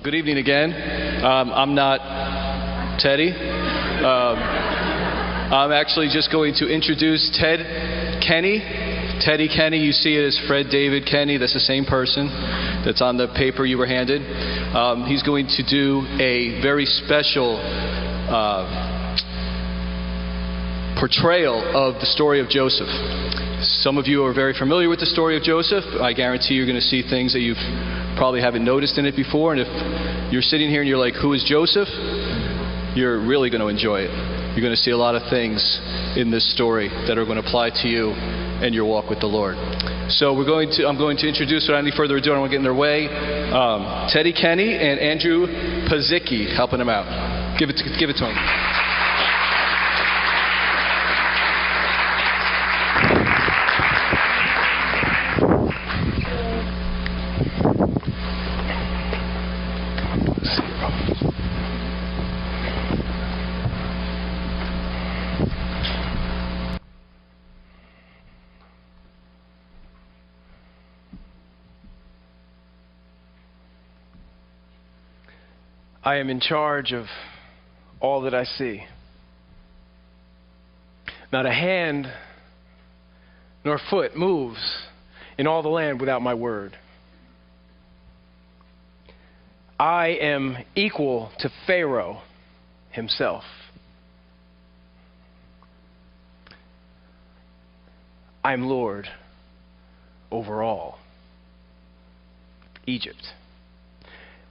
Good evening again. I'm not Teddy. I'm actually just going to introduce Ted Kenney. Teddy Kenney, you see it as Fred David Kenney. That's the same person that's on the paper you were handed. He's going to do a very special portrayal of the story of Joseph. Some of you are very familiar with the story of Joseph. I guarantee you're going to see things that you probably haven't noticed in it before. And if you're sitting here and you're like, who is Joseph? You're really going to enjoy it. You're going to see a lot of things in this story that are going to apply to you and your walk with the Lord. So I'm going to introduce, without any further ado, I don't want to get in their way, Teddy Kenney and Andrew Pazicki helping him out. Give it to him. I am in charge of all that I see. Not a hand nor foot moves in all the land without my word. I am equal to Pharaoh himself. I'm Lord over all. Egypt.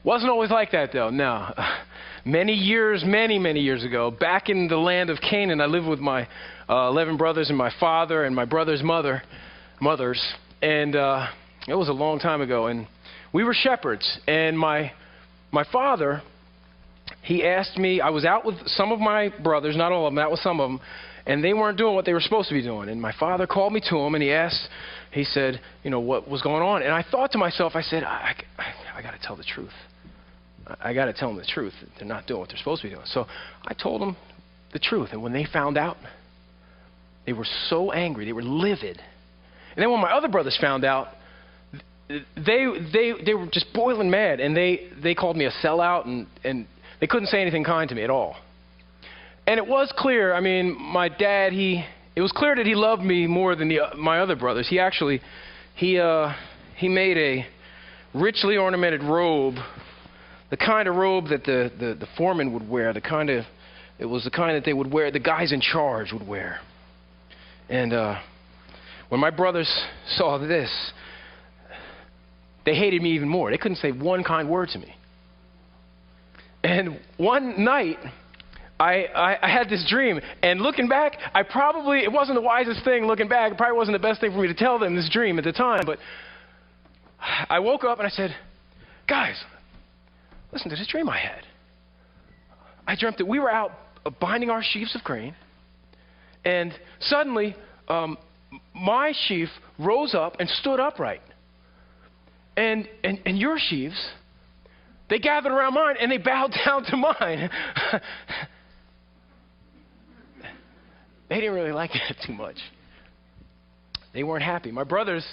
Wasn't always like that, though. No. Many years ago, back in the land of Canaan, I lived with my 11 brothers and my father and my brother's mothers. And it was a long time ago. And we were shepherds. And my father, he asked me, I was out with some of my brothers, not all of them, out with some of them, and they weren't doing what they were supposed to be doing. And my father called me to him, and he said, what was going on? And I thought to myself, I said, I got to tell the truth. I got to tell them the truth. They're not doing what they're supposed to be doing. So I told them the truth. And when they found out, they were so angry. They were livid. And then when my other brothers found out, they were just boiling mad. And they called me a sellout, and they couldn't say anything kind to me at all. And it was clear, my dad, it was clear that he loved me more than my other brothers. He actually, he made a richly ornamented robe, the kind of robe that the foreman would wear, it was the kind that they would wear, the guys in charge would wear. And when my brothers saw this, they hated me even more. They couldn't say one kind word to me. And one night, I had this dream, and looking back, it wasn't the wisest thing looking back. It probably wasn't the best thing for me to tell them this dream at the time, but I woke up and I said, guys, listen to this dream I had. I dreamt that we were out binding our sheaves of grain, and suddenly my sheaf rose up and stood upright. And your sheaves, they gathered around mine and they bowed down to mine. They didn't really like it too much. They weren't happy. My brothers,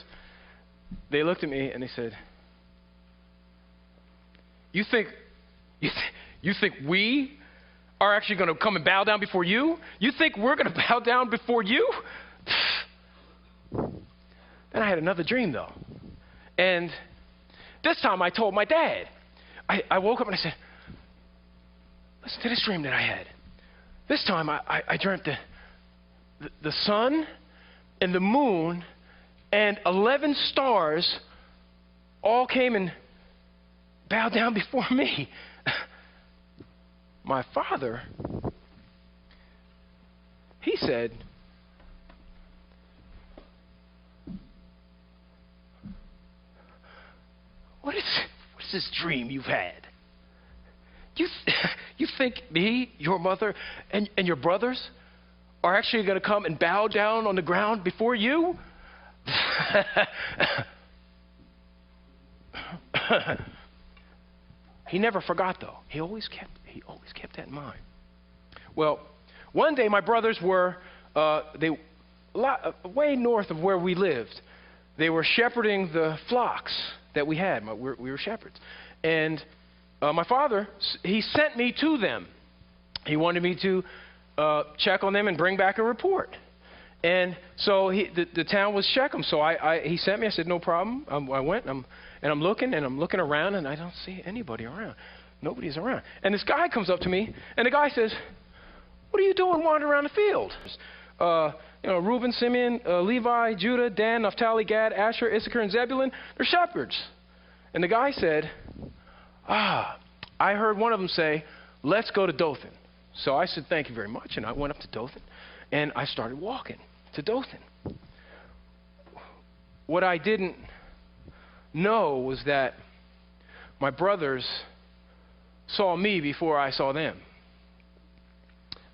they looked at me and they said, You think we are actually going to come and bow down before you? You think we're going to bow down before you? Then I had another dream, though. And this time I told my dad. I woke up and I said, listen to this dream that I had. This time I dreamt the sun and the moon and 11 stars all came and bowed down before me. My father, he said, What is this dream you've had? You think me, your mother, and your brothers are actually going to come and bow down on the ground before you? He never forgot, though. He always kept that in mind. Well, one day my brothers were way north of where we lived. They were shepherding the flocks that we had. We were shepherds. And my father, he sent me to them. He wanted me to check on them and bring back a report. And so the town was Shechem. So he sent me. I said, no problem. I went, and I'm looking around, and I don't see anybody around. Nobody's around. And this guy comes up to me, and the guy says, what are you doing wandering around the field? Reuben, Simeon, Levi, Judah, Dan, Naphtali, Gad, Asher, Issachar, and Zebulun, they're shepherds. And the guy said, I heard one of them say, let's go to Dothan. So I said, thank you very much. And I went up to Dothan, and I started walking to Dothan. What I didn't know was that my brothers saw me before I saw them.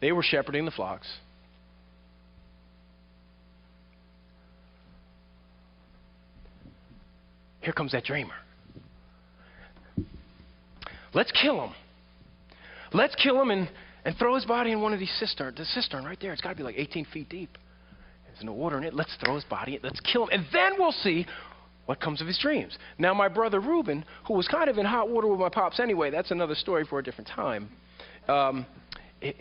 They were shepherding the flocks. Here comes that dreamer. Let's kill him. Let's kill him and throw his body in one of these cisterns. The cistern right there, it's got to be like 18 feet deep. There's no water in it. Let's throw his body in. Let's kill him. And then we'll see what comes of his dreams. Now, my brother Reuben, who was kind of in hot water with my pops anyway, that's another story for a different time,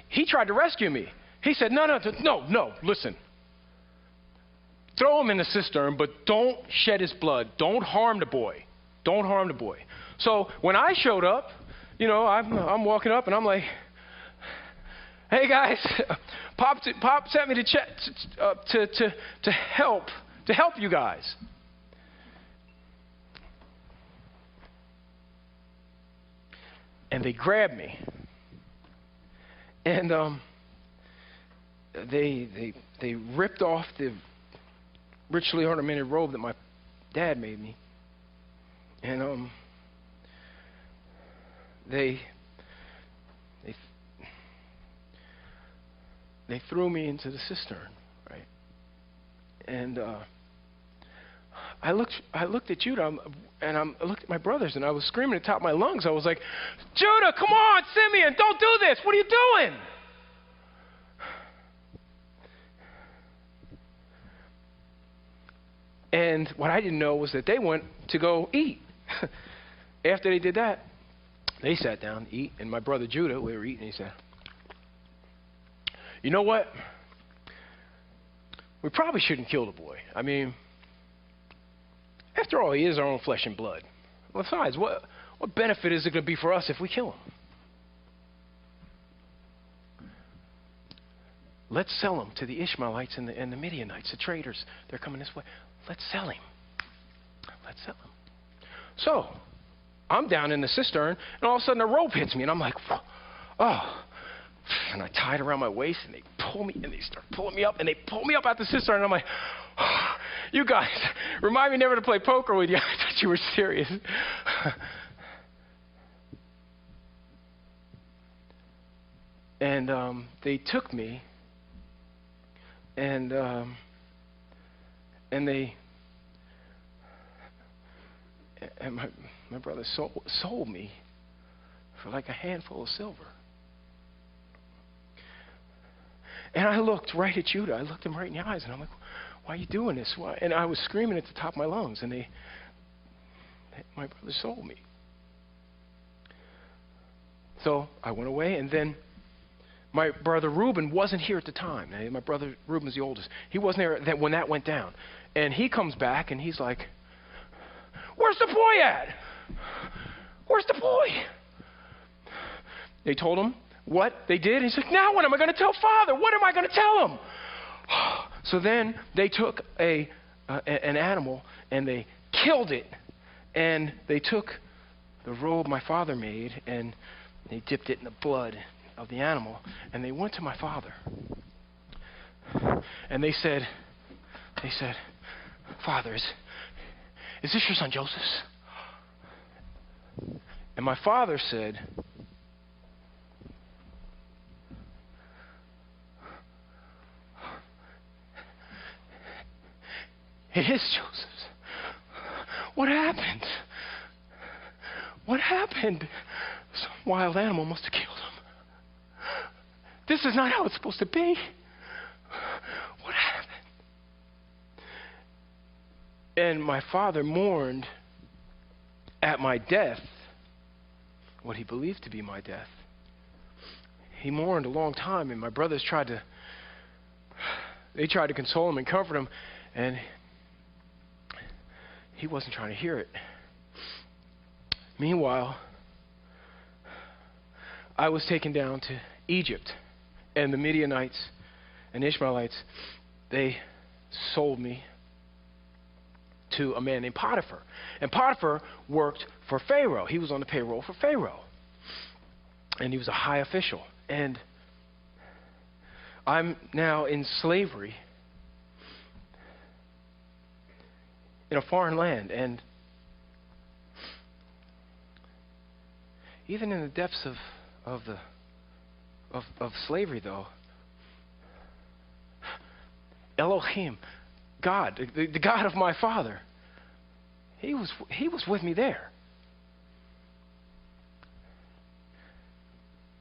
he tried to rescue me. He said, no, listen. Throw him in the cistern, but don't shed his blood. Don't harm the boy. Don't harm the boy. So when I showed up, I'm walking up and I'm like, hey guys, Pop sent me to help you guys. And they grabbed me, and they ripped off the richly ornamented robe that my dad made me, and they threw me into the cistern, right? And I looked at Judah, and I looked at my brothers, and I was screaming at the top of my lungs. I was like, Judah, come on, Simeon, don't do this. What are you doing? And what I didn't know was that they went to go eat. After they did that, they sat down to eat, and my brother Judah, we were eating, he said, you know what? We probably shouldn't kill the boy. I mean, after all, he is our own flesh and blood. Besides, what benefit is it going to be for us if we kill him? Let's sell him to the Ishmaelites and the Midianites, the traders. They're coming this way. Let's sell him. Let's sell him. So, I'm down in the cistern, and all of a sudden a rope hits me, and I'm like, oh. And I tie it around my waist, and they pull me, and they start pulling me up, and they pull me up out the cistern, and I'm like, oh, you guys, remind me never to play poker with you. I thought you were serious. And they took me, and my brother sold me for like a handful of silver. And I looked right at Judah. I looked him right in the eyes, and I'm like, why are you doing this? Why? And I was screaming at the top of my lungs, and my brother sold me. So I went away, and then my brother Reuben wasn't here at the time. My brother Reuben's the oldest. He wasn't there when that went down. And he comes back, and he's like, where's the boy at? Where's the boy? They told him what they did. He's like, now what am I going to tell Father? What am I going to tell him? So then they took an animal, and they killed it. And they took the robe my father made, and they dipped it in the blood of the animal, and they went to my father. And they said, Father, is this your son Joseph's? And my father said, it is Joseph's. What happened? What happened? Some wild animal must have killed him. This is not how it's supposed to be. What happened? And my father mourned at my death what he believed to be my death. He mourned a long time, and my brothers tried to console him and comfort him, and he wasn't trying to hear it. Meanwhile, I was taken down to Egypt, and the Midianites and Ishmaelites, they sold me to a man named Potiphar. And Potiphar worked for Pharaoh. He was on the payroll for Pharaoh. And he was a high official. And I'm now in slavery in a foreign land. And even in the depths of slavery, though, Elohim, God, the God of my father, he was with me there.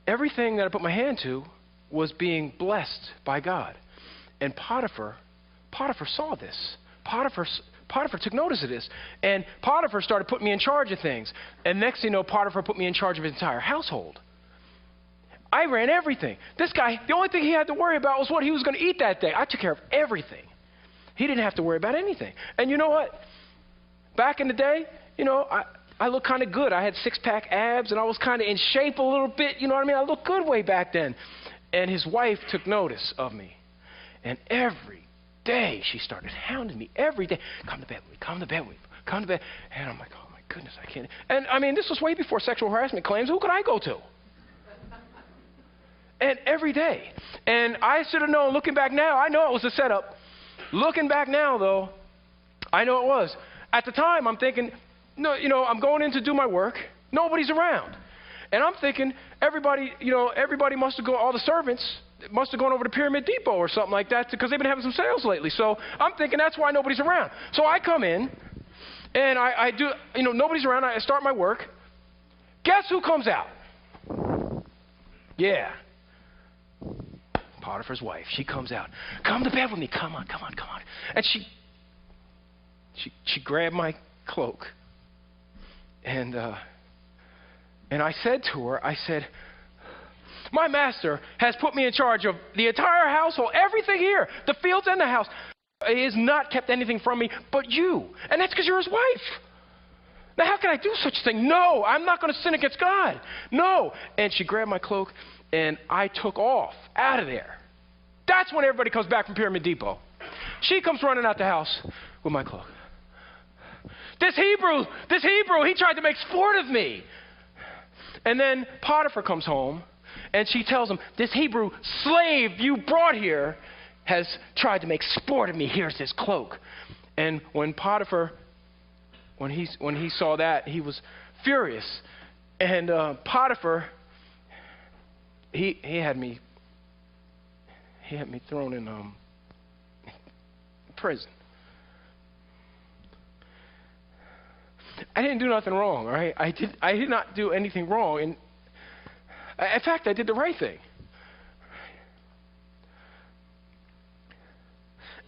Everything that I put my hand to was being blessed by God. And Potiphar saw this. Potiphar took notice of this. And Potiphar started putting me in charge of things. And next thing you know, Potiphar put me in charge of his entire household. I ran everything. This guy, the only thing he had to worry about was what he was going to eat that day. I took care of everything. He didn't have to worry about anything. And you know what? Back in the day, I looked kind of good. I had six-pack abs, and I was kind of in shape a little bit. You know what I mean? I looked good way back then. And his wife took notice of me. And every day she started hounding me. Every day. Come to bed with me. Come to bed with me. Come to bed. And I'm like, oh, my goodness, I can't. And, I mean, this was way before sexual harassment claims. Who could I go to? And every day. And I should have known, looking back now, I know it was a setup. Looking back now, though, I know it was. At the time, I'm thinking, no, I'm going in to do my work. Nobody's around. And I'm thinking, everybody must have gone, all the servants must have gone over to Pyramid Depot or something like that because they've been having some sales lately. So I'm thinking that's why nobody's around. So I come in, and I do, nobody's around. I start my work. Guess who comes out? Yeah. Potiphar's wife. She comes out. Come to bed with me. Come on. And she grabbed my cloak. And I said to her, I said, my master has put me in charge of the entire household, everything here, the fields and the house. He has not kept anything from me but you. And that's because you're his wife. Now, how can I do such a thing? No, I'm not going to sin against God. No. And she grabbed my cloak, and I took off out of there. That's when everybody comes back from Pyramid Depot. She comes running out the house with my cloak. This Hebrew, he tried to make sport of me. And then Potiphar comes home, and she tells him, this Hebrew slave you brought here has tried to make sport of me. Here's his cloak. And when Potiphar, when he saw that, he was furious. And Potiphar, he had me thrown in prison. I didn't do nothing wrong, all right? I did not do anything wrong. And in fact, I did the right thing.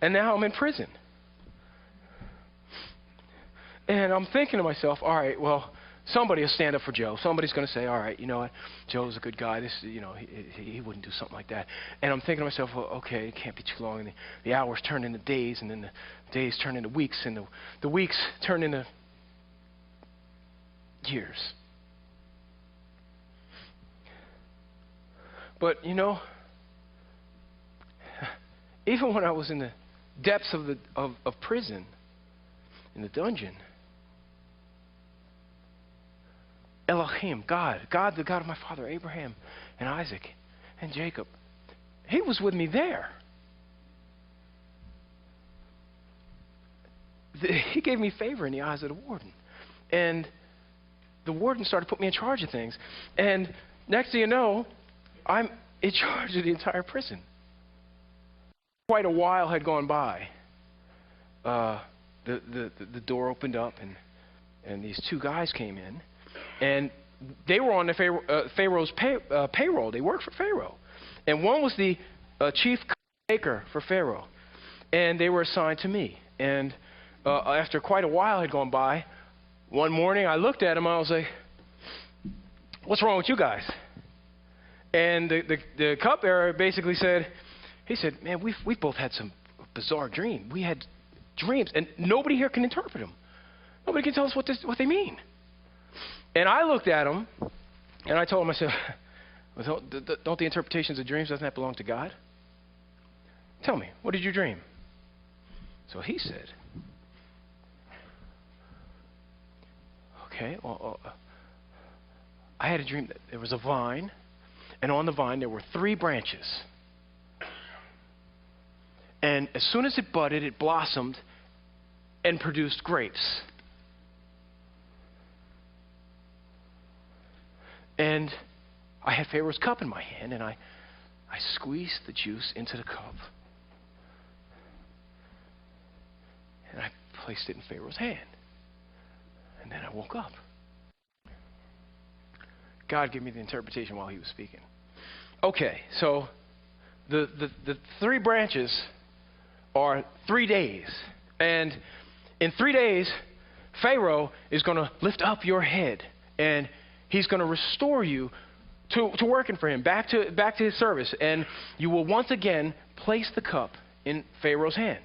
And now I'm in prison. And I'm thinking to myself, all right, well, somebody will stand up for Joe. Somebody's going to say, all right, you know what? Joe's a good guy. This, he wouldn't do something like that. And I'm thinking to myself, well, okay, it can't be too long. And the hours turn into days, and then the days turn into weeks, and the weeks turn into years. But, even when I was in the depths of prison, in the dungeon, Elohim, God, the God of my father Abraham and Isaac and Jacob, he was with me there. He gave me favor in the eyes of the warden. And the warden started putting me in charge of things. And next thing you know, I'm in charge of the entire prison. Quite a while had gone by. The door opened up, and these two guys came in. And they were on the Pharaoh's payroll. They worked for Pharaoh. And one was the chief baker for Pharaoh. And they were assigned to me. And after quite a while had gone by, one morning I looked at him. I was like, what's wrong with you guys? And the cupbearer basically said, he said, man, we've both had some bizarre dreams. We had dreams, and nobody here can interpret them. Nobody can tell us what they mean. And I looked at him, and I told him, I said, well, don't the interpretations of dreams, doesn't that belong to God? Tell me, what did you dream? So he said, okay, well, I had a dream that there was a vine, and on the vine there were 3 branches. And as soon as it budded, it blossomed and produced grapes. And I had Pharaoh's cup in my hand, and I squeezed the juice into the cup. And I placed it in Pharaoh's hand. And then I woke up. God gave me the interpretation while he was speaking. Okay, so the 3 branches are 3 days. And in 3 days, Pharaoh is going to lift up your head, and he's going to restore you to working for him, back to his service. And you will once again place the cup in Pharaoh's hand.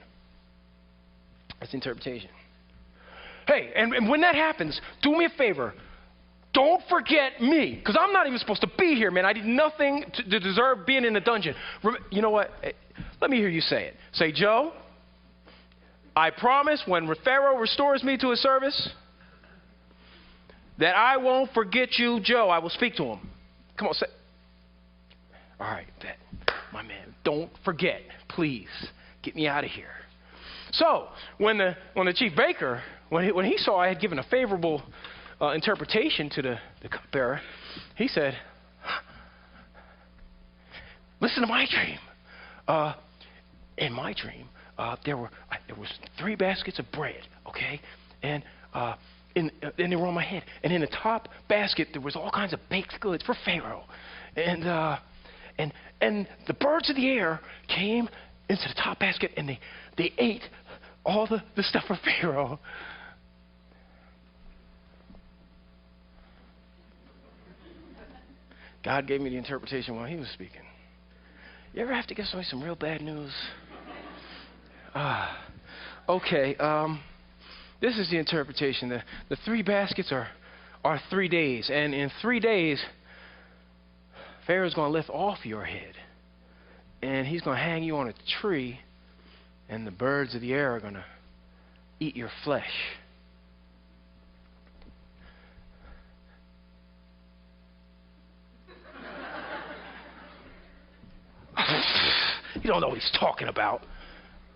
That's the interpretation. Hey, and when that happens, do me a favor. Don't forget me, because I'm not even supposed to be here, man. I did nothing to deserve being in the dungeon. You know what? Let me hear you say it. Say, Joe, I promise when Pharaoh restores me to his service that I won't forget you, Joe. I will speak to him. Come on, say. All right, my man, don't forget. Please, get me out of here. So, when the chief baker, when he saw I had given a favorable interpretation to the cupbearer, he said, listen to my dream. In my dream, there was 3 baskets of bread, okay? And they were on my head. And in the top basket, there was all kinds of baked goods for Pharaoh. And the birds of the air came into the top basket, and they ate all the stuff for Pharaoh. God gave me the interpretation while he was speaking. You ever have to give somebody some real bad news? Okay. This is the interpretation. The 3 baskets are 3 days. And in 3 days, Pharaoh's going to lift off your head. And he's going to hang you on a tree. And the birds of the air are going to eat your flesh. You don't know what he's talking about.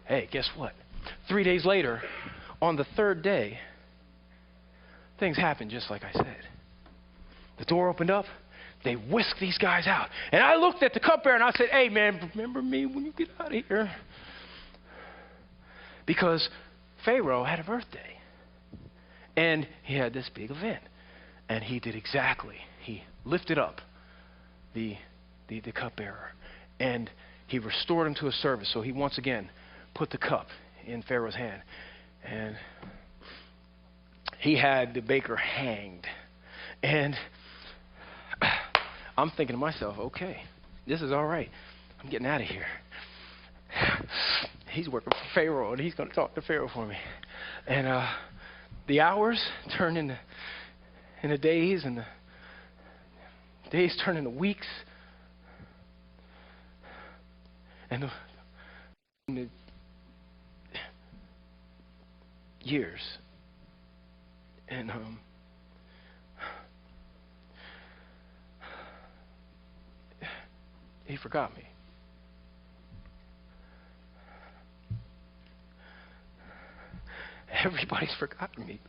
Hey, guess what? 3 days later, on the 3rd day, things happened just like I said. The door opened up. They whisked these guys out. And I looked at the cupbearer and I said, hey, man, remember me when you get out of here? Because Pharaoh had a birthday. And he had this big event. And he did exactly. He lifted up the cupbearer. And he restored him to his service. So he once again put the cup in Pharaoh's hand. And he had the baker hanged. And I'm thinking to myself, okay, this is all right. I'm getting out of here. He's working for Pharaoh, and he's going to talk to Pharaoh for me. And the hours turned into days, and the days turned into weeks. And the years. And he forgot me. Everybody's forgotten me.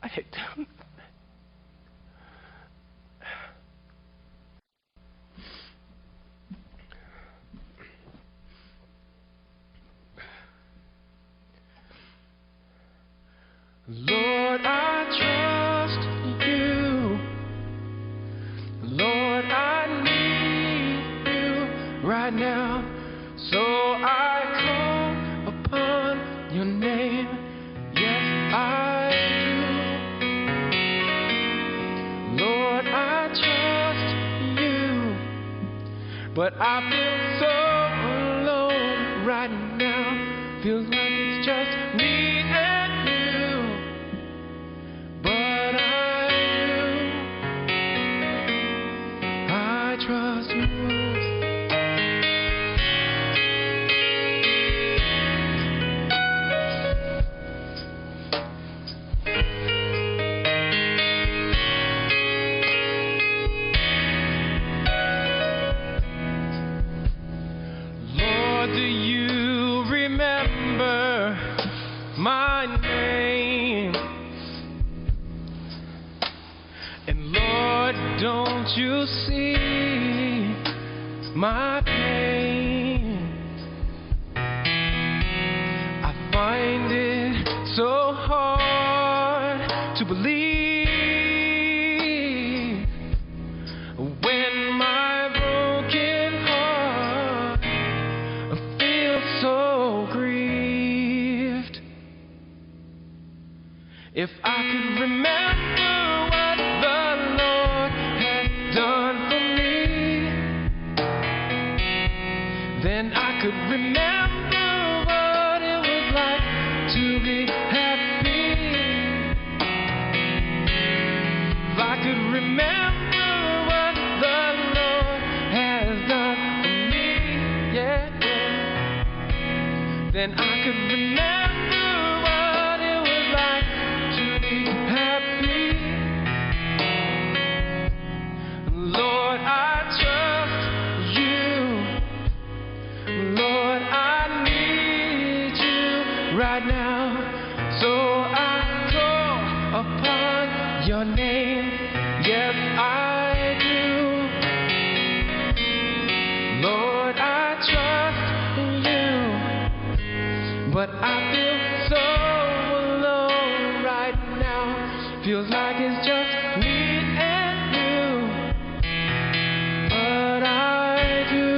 I had done. Lord, I trust you. Lord, I need you right now. So I call upon your name. Yes, I do. But I feel so alone right now. Feels like it's just me and you. But I trust you. Do you remember my name? And Lord, don't you see my pain? I find it so hard to believe when my broken heart feels so grieved. If I could remember what the Lord had done for me, then I could remember what it was like to be happy. If I could remember what the Lord has done for me, yeah, then I could remember what it was like to be happy. Lord, I trust you. Lord, I need you right now. So I call upon your name. Yes, I do. Lord, I trust you. But I feel so alone right now. Feels like it's just me and you. But I do.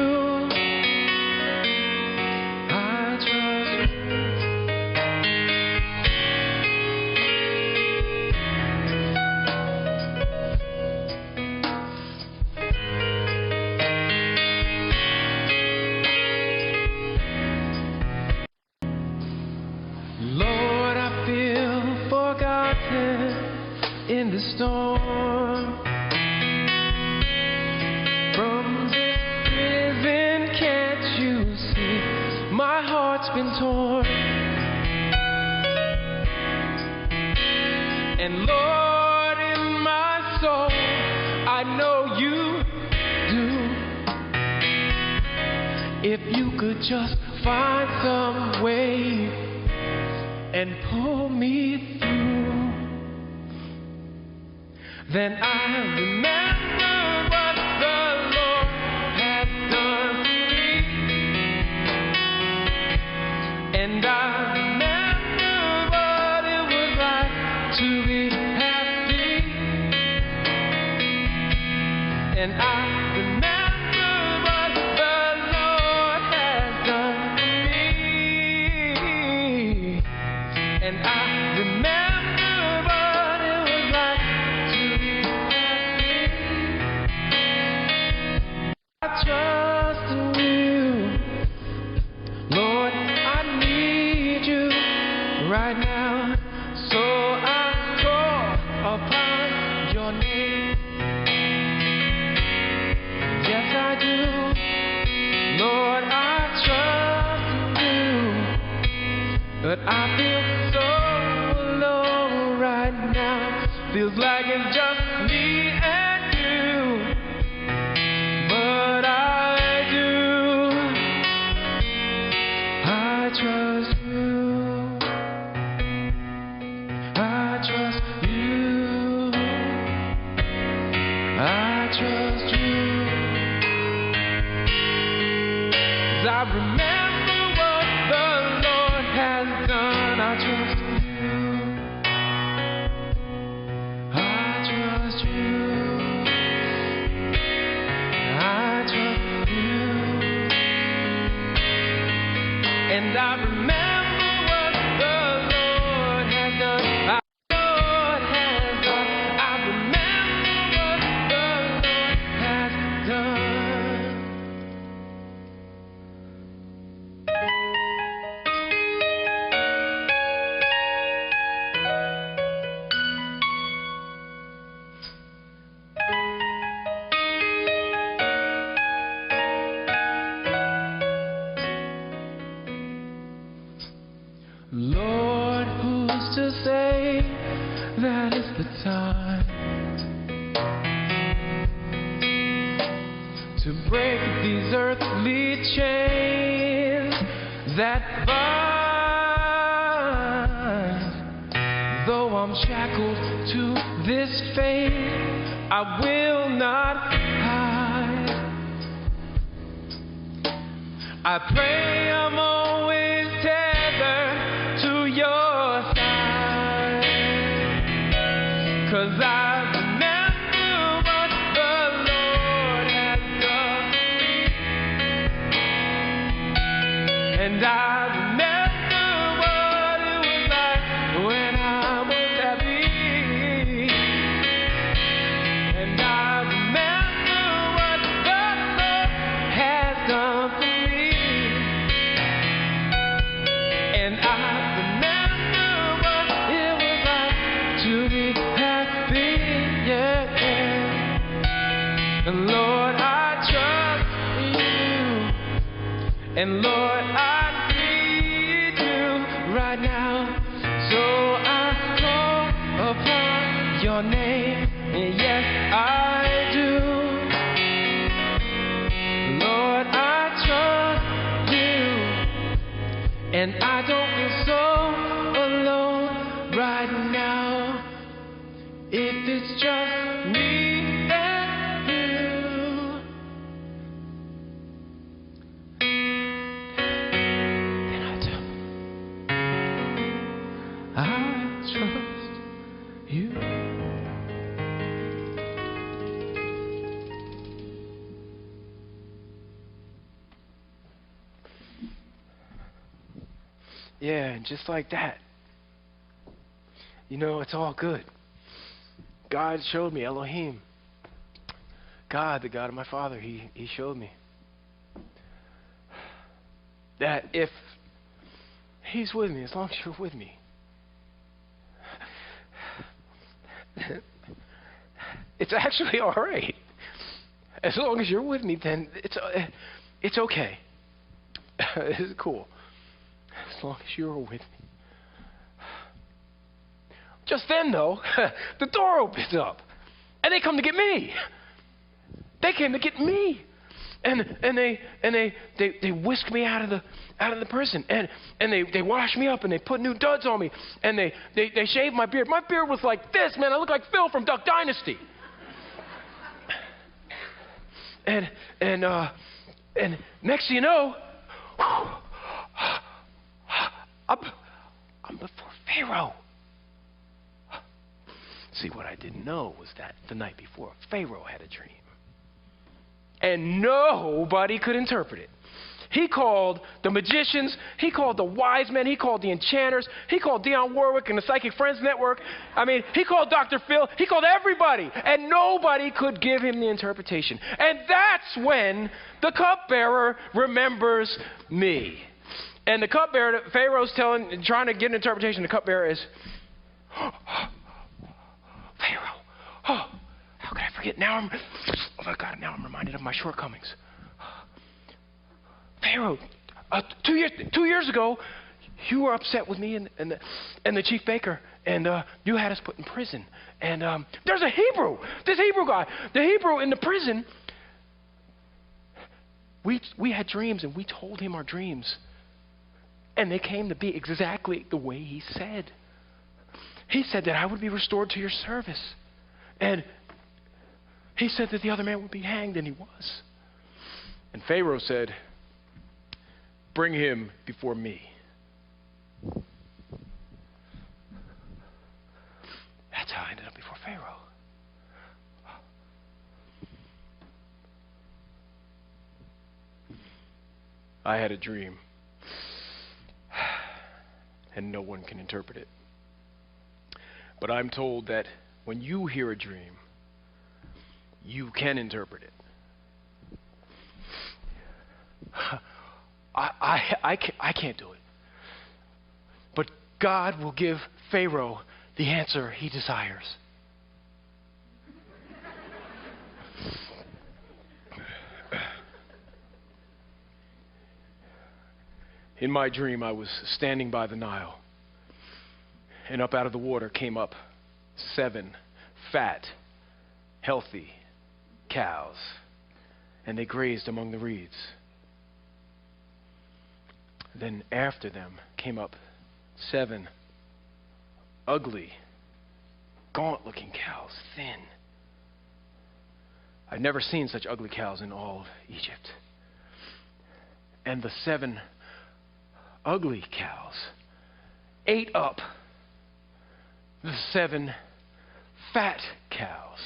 I trust you. Lord, I feel forgotten in the storm. From this prison, can't you see? My heart's been torn. And Lord, in my soul, I know you do. If you could just find some way and pull me through, then I remember what the Lord has done for me. And I remember what it was like to be happy. And I remember what the Lord has done for me. And I remember what it was like to be happy. I trust in you. Lord, I need you right now. So I call upon your name. Yes, I do. Lord, I trust in you. But I feel so alone right now. Feels like it's just me and you. But I do. I trust you. I trust you. I trust you. 'Cause I remember what the Lord has done. I trust you. I trust you. I trust you. And I remember what the Lord has done. Lord has done. I remember what the Lord has done. that is the time to break these earthly chains that bind. Though I'm shackled to this fate, I will not hide. I pray I'm always tethered to your side, 'cause I remember what the Lord has done for me, and I remember what it was like when I was happy, and I remember what the Lord has done for me. And I remember what it was like to be happy, yeah, yeah. And Lord, I trust you. And Lord, I need you right now. So I call upon your name, and yes, I do. Lord, I trust you. And I don't feel so alone right now, if it's just me and you. Then I trust you. Yeah, and just like that, you know, it's all good. God showed me, Elohim. God, the God of my father, he showed me that if he's with me, as long as you're with me, it's actually all right. As long as you're with me, then it's okay. It's cool. As long as you're with me. Just then, though, the door opens up, and they come to get me. They came to get me, and they whisk me out of the prison, and they wash me up, and they put new duds on me, and they shave my beard. My beard was like this, man. I look like Phil from Duck Dynasty. And next thing you know, I'm before Pharaoh. See, what I didn't know was that the night before, Pharaoh had a dream. And nobody could interpret it. He called the magicians, he called the wise men, he called the enchanters, he called Dionne Warwick and the Psychic Friends Network. I mean, he called Dr. Phil, he called everybody, and nobody could give him the interpretation. And that's when the cupbearer remembers me. And the cupbearer, Pharaoh's trying to get an interpretation. The cupbearer is, Pharaoh, how could I forget? Now I'm reminded of my shortcomings. Pharaoh, 2 years ago, you were upset with me and the chief baker, and you had us put in prison. And there's a Hebrew, this Hebrew guy, the Hebrew in the prison. We had dreams, and we told him our dreams. And they came to be exactly the way he said. He said that I would be restored to your service. And he said that the other man would be hanged, and he was. And Pharaoh said, bring him before me. That's how I ended up before Pharaoh. I had a dream, and no one can interpret it. But I'm told that when you hear a dream, you can interpret it. I can't do it. But God will give Pharaoh the answer he desires. In my dream, I was standing by the Nile, and up out of the water came up 7 fat, healthy cows, and they grazed among the reeds. Then after them came up 7 ugly, gaunt-looking cows, thin. I'd never seen such ugly cows in all of Egypt. And the 7 ugly cows ate up the 7 fat cows.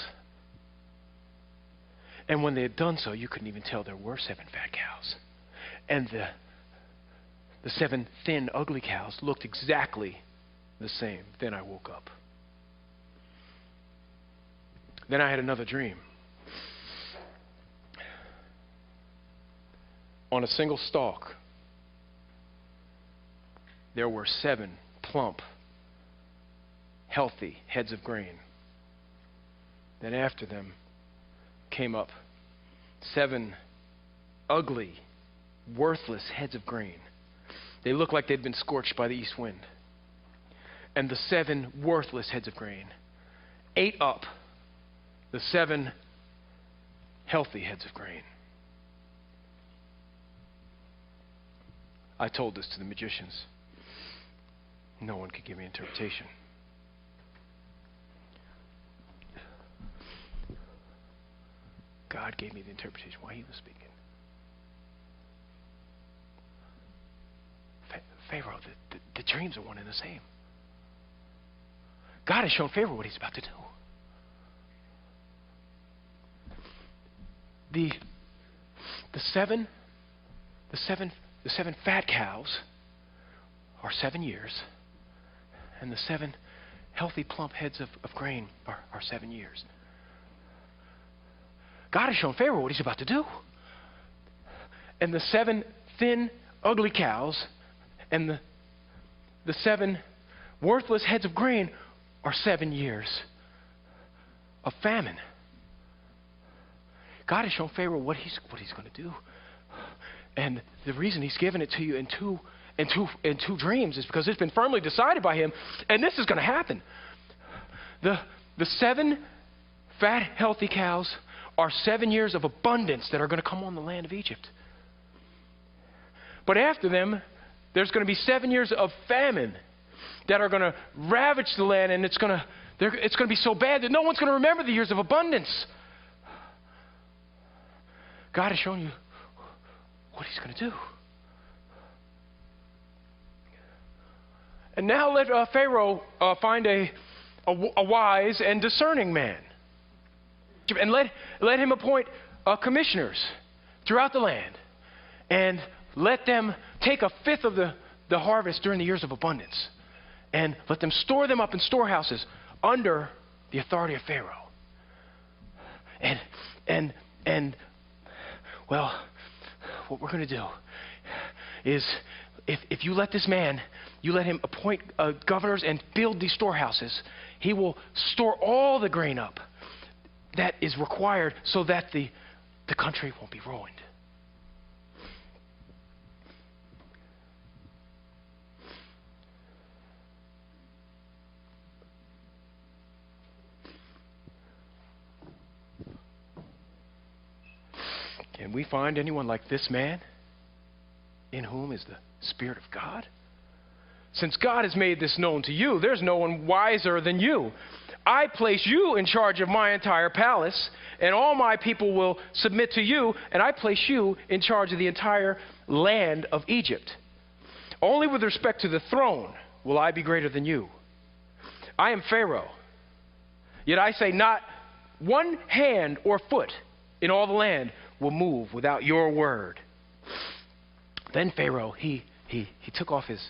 And when they had done so, you couldn't even tell there were 7 fat cows. And the 7 thin, ugly cows looked exactly the same. Then I woke up. Then I had another dream. On a single stalk, there were 7 plump, healthy heads of grain. Then after them came up 7 ugly, worthless heads of grain. They looked like they'd been scorched by the east wind. And the 7 worthless heads of grain ate up the 7 healthy heads of grain. I told this to the magicians. No one could give me interpretation. God gave me the interpretation while he was speaking. Pharaoh, the dreams are one and the same. God has shown Pharaoh what he's about to do. The seven fat cows are 7 years, and the 7 healthy, plump heads of grain are 7 years. God has shown Pharaoh what he's about to do. And the 7 thin, ugly cows and the 7 worthless heads of grain are 7 years of famine. God has shown Pharaoh what he's going to do. And the reason he's given it to you in two dreams is because it's been firmly decided by him, and this is going to happen. The 7 fat, healthy cows are 7 years of abundance that are going to come on the land of Egypt. But after them, there's going to be 7 years of famine that are going to ravage the land, and it's going to be so bad that no one's going to remember the years of abundance. God has shown you what he's going to do. And now let Pharaoh find a wise and discerning man. And let him appoint commissioners throughout the land. And let them take 1/5 of the harvest during the years of abundance. And let them store them up in storehouses under the authority of Pharaoh. And well, what we're going to do is if you let this man, you let him appoint governors and build these storehouses, he will store all the grain up that is required so that the country won't be ruined. Can we find anyone like this man in whom is the Spirit of God? Since God has made this known to you, there's no one wiser than you. I place you in charge of my entire palace, and all my people will submit to you, and I place you in charge of the entire land of Egypt. Only with respect to the throne will I be greater than you. I am Pharaoh, yet I say not one hand or foot in all the land will move without your word. Then Pharaoh, he took off his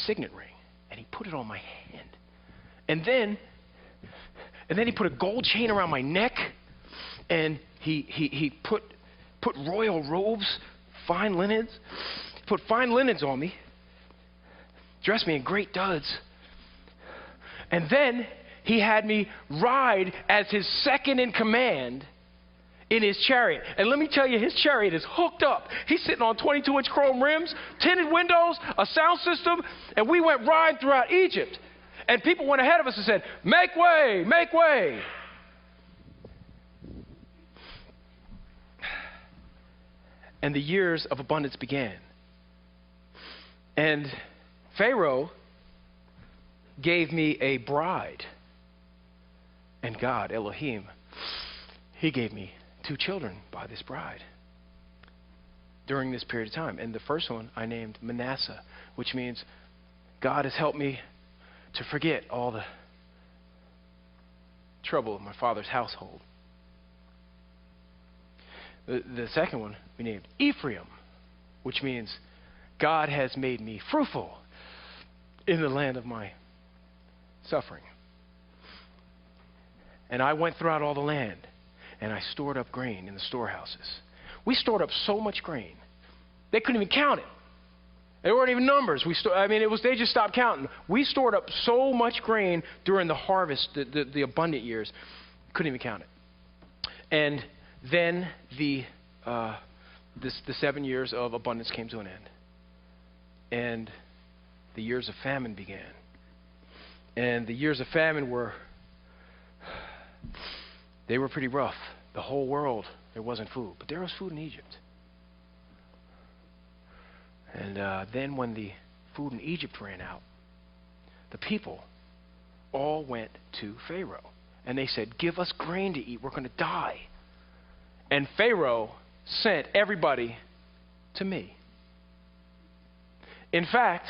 signet ring, and he put it on my hand. And then he put a gold chain around my neck, and he put royal robes, fine linens, put fine linens on me, dressed me in great duds. And then he had me ride as his second in command in his chariot. And let me tell you, his chariot is hooked up. He's sitting on 22-inch chrome rims, tinted windows, a sound system, and we went riding throughout Egypt. And people went ahead of us and said, make way, make way. And the years of abundance began. And Pharaoh gave me a bride. And God, Elohim, he gave me 2 children by this bride during this period of time. And the first one I named Manasseh, which means God has helped me to forget all the trouble of my father's household. The second one we named Ephraim, which means God has made me fruitful in the land of my suffering. And I went throughout all the land, and I stored up grain in the storehouses. We stored up so much grain, they couldn't even count it. There weren't even numbers. They just stopped counting. We stored up so much grain during the harvest, the abundant years, couldn't even count it. And then the 7 years of abundance came to an end. And the years of famine began. And the years of famine were pretty rough. The whole world, there wasn't food. But there was food in Egypt. And then when the food in Egypt ran out, the people all went to Pharaoh. And they said, give us grain to eat. We're going to die. And Pharaoh sent everybody to me. In fact,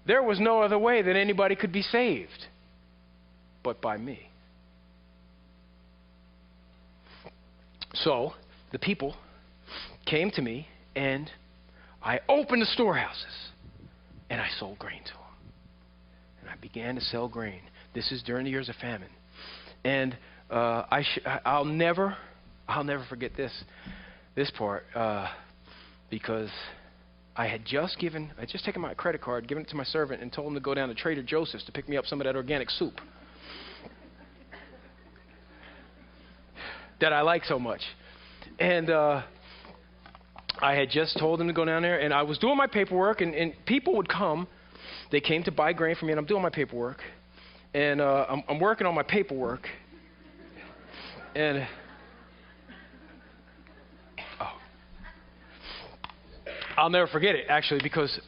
there was no other way that anybody could be saved but by me. So the people came to me, and I opened the storehouses, and I sold grain to them. And I began to sell grain. This is during the years of famine. And I'll never forget this part because I had just taken my credit card, given it to my servant, and told him to go down to Trader Joe's to pick me up some of that organic soup that I like so much. And I had just told him to go down there, and I was doing my paperwork, and people would come. They came to buy grain from me, and I'm doing my paperwork. And I'm working on my paperwork. And I'll never forget it, actually, because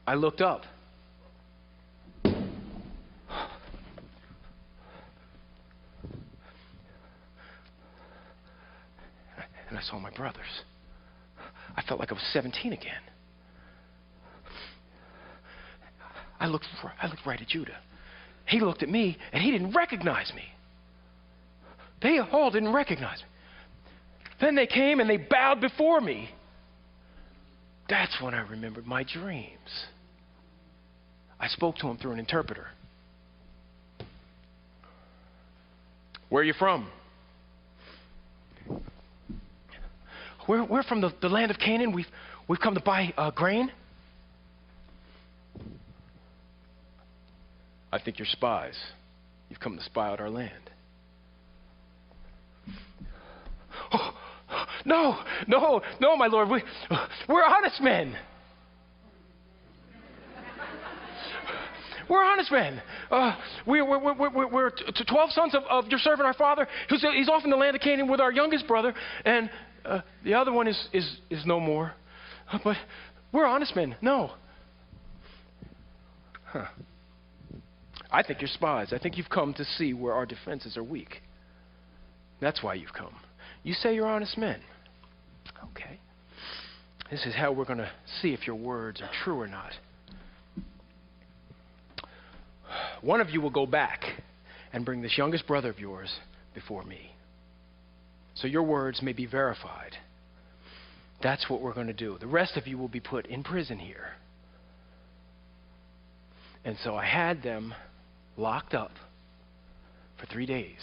I looked up. And I saw my brothers. I felt like I was 17 again. I looked right at Judah. He looked at me, and he didn't recognize me. They all didn't recognize me. Then they came, and they bowed before me. That's when I remembered my dreams. I spoke to him through an interpreter. Where are you from? We're from the land of Canaan. We've come to buy grain. I think you're spies. You've come to spy out our land. Oh, no, my lord. We're honest men. We're honest men. We're 12 sons of your servant, our father. He's off in the land of Canaan with our youngest brother, and the other one is no more. But we're honest men. No. Huh. I think you're spies. I think you've come to see where our defenses are weak. That's why you've come. You say you're honest men. Okay. This is how we're going to see if your words are true or not. One of you will go back and bring this youngest brother of yours before me, so your words may be verified. That's what we're going to do. The rest of you will be put in prison here. And so I had them locked up for 3 days.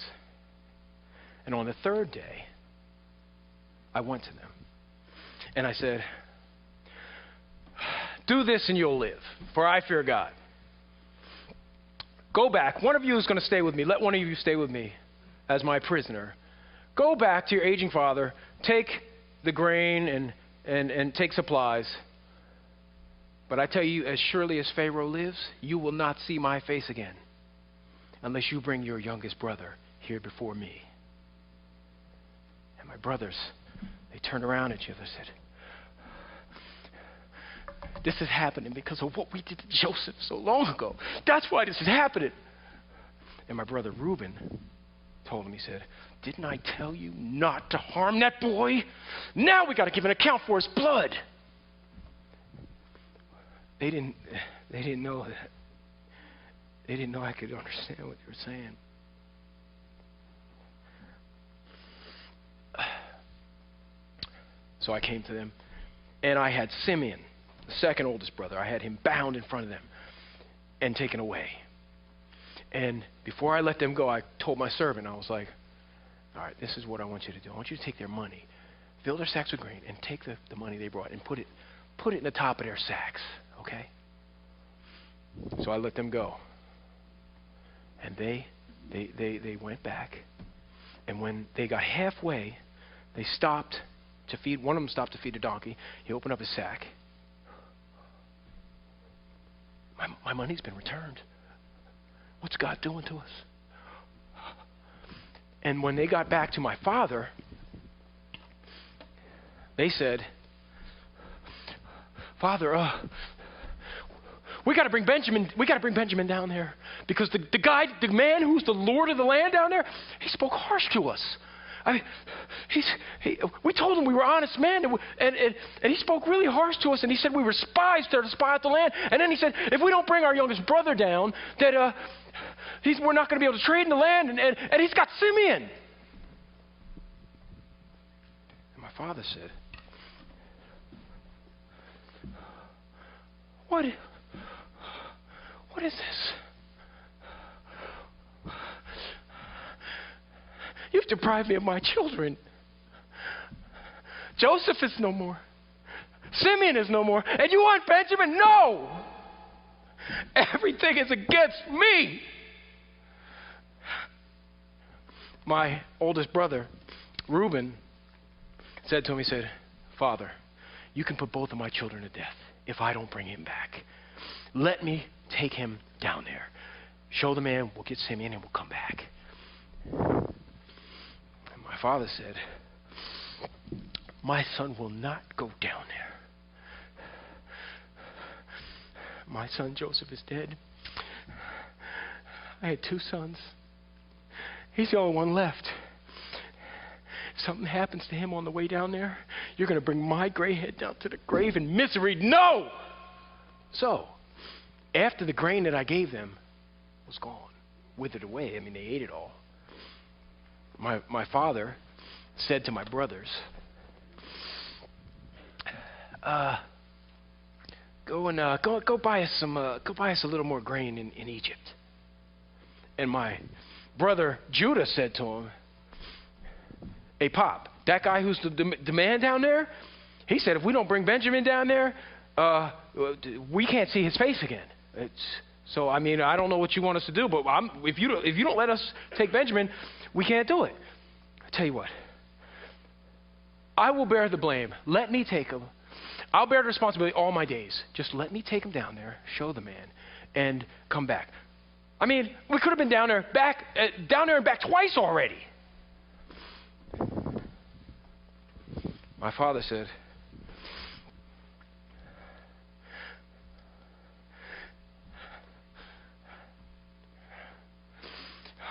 And on the third day, I went to them. And I said, do this and you'll live, for I fear God. Go back. One of you is going to stay with me. Let one of you stay with me as my prisoner. Go back to your aging father. Take the grain and take supplies. But I tell you, as surely as Pharaoh lives, you will not see my face again unless you bring your youngest brother here before me. And my brothers, they turned around at each other and said, this is happening because of what we did to Joseph so long ago. That's why this is happening. And my brother Reuben told him, he said, didn't I tell you not to harm that boy? Now we got to give an account for his blood. They didn't know that. They didn't know I could understand what they were saying. So I came to them, and I had Simeon, the second oldest brother. I had him bound in front of them and taken away. And before I let them go, I told my servant, I was like, all right, this is what I want you to do. I want you to take their money, fill their sacks with grain, and take the money they brought and put it in the top of their sacks, okay? So I let them go. And they went back. And when they got halfway, they stopped to feed, one of them stopped to feed a donkey. He opened up his sack. My money's been returned. What's God doing to us? And when they got back to my father, they said, Father, we got to bring Benjamin down there because the man who's the Lord of the land down there, he spoke harsh to us. I mean, we told him we were honest men, and he spoke really harsh to us, and he said we were spies there to spy out the land. And then he said, if we don't bring our youngest brother down, that we're not going to be able to trade in the land, and he's got Simeon. And my father said, What is this? You've deprived me of my children. Joseph is no more. Simeon is no more. And you want Benjamin? No! Everything is against me. My oldest brother, Reuben, said to him, he said, Father, you can put both of my children to death if I don't bring him back. Let me take him down there. Show the man, we'll get Simeon, and we'll come back. And my father said, my son will not go down there. My son Joseph is dead. I had 2 sons. He's the only one left. If something happens to him on the way down there, you're going to bring my gray head down to the grave in misery. No! So, after the grain that I gave them was gone, withered away, I mean, they ate it all. My father said to my brothers, go buy us a little more grain in Egypt. And my brother Judah said to him, hey, Pop, that guy who's the man down there, he said if we don't bring Benjamin down there, we can't see his face again. So, I mean, I don't know what you want us to do, but if you don't let us take Benjamin, we can't do it. I tell you what, I will bear the blame. Let me take him. I'll bear the responsibility all my days. Just let me take him down there, show the man, and come back. I mean, we could have been down there and back twice already. My father said,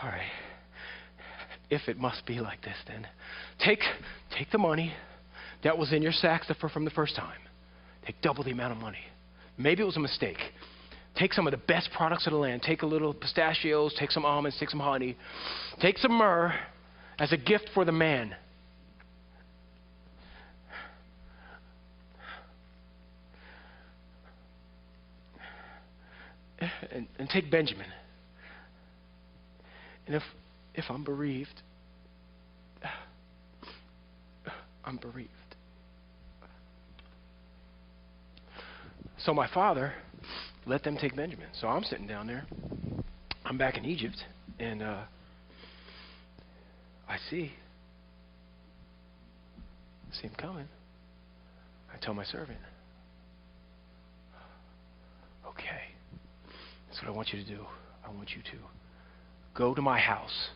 all right, if it must be like this, then take the money that was in your sacks from the first time. Take double the amount of money. Maybe it was a mistake. Take some of the best products of the land. Take a little pistachios, take some almonds, take some honey. Take some myrrh as a gift for the man. And take Benjamin. And if I'm bereaved, I'm bereaved. So my father let them take Benjamin. So I'm sitting down there. I'm back in Egypt, and I see him coming. I tell my servant, okay, that's what I want you to do. I want you to go to my house.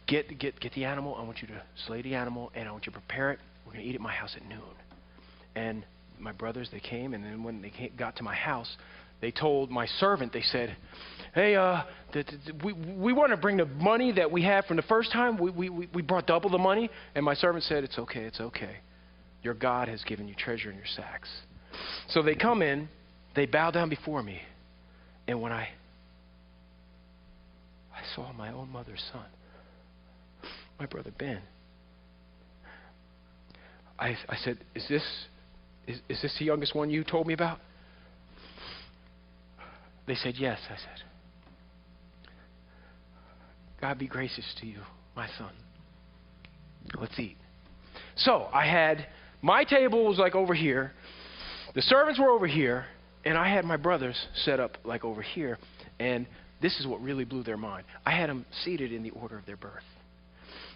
Get the animal. I want you to slay the animal, and I want you to prepare it. We're going to eat at my house at noon. And my brothers, they came, and then when they got to my house, they told my servant, they said, hey, we want to bring the money that we had from the first time. We brought double the money. And my servant said, it's okay, it's okay. Your God has given you treasure in your sacks. So they come in, they bow down before me. And when I saw my own mother's son, my brother Ben, I said, is this the youngest one you told me about? They said, yes. I said, God be gracious to you, my son. Let's eat. So I had, my table was like over here. The servants were over here. And I had my brothers set up like over here. And this is what really blew their mind. I had them seated in the order of their birth.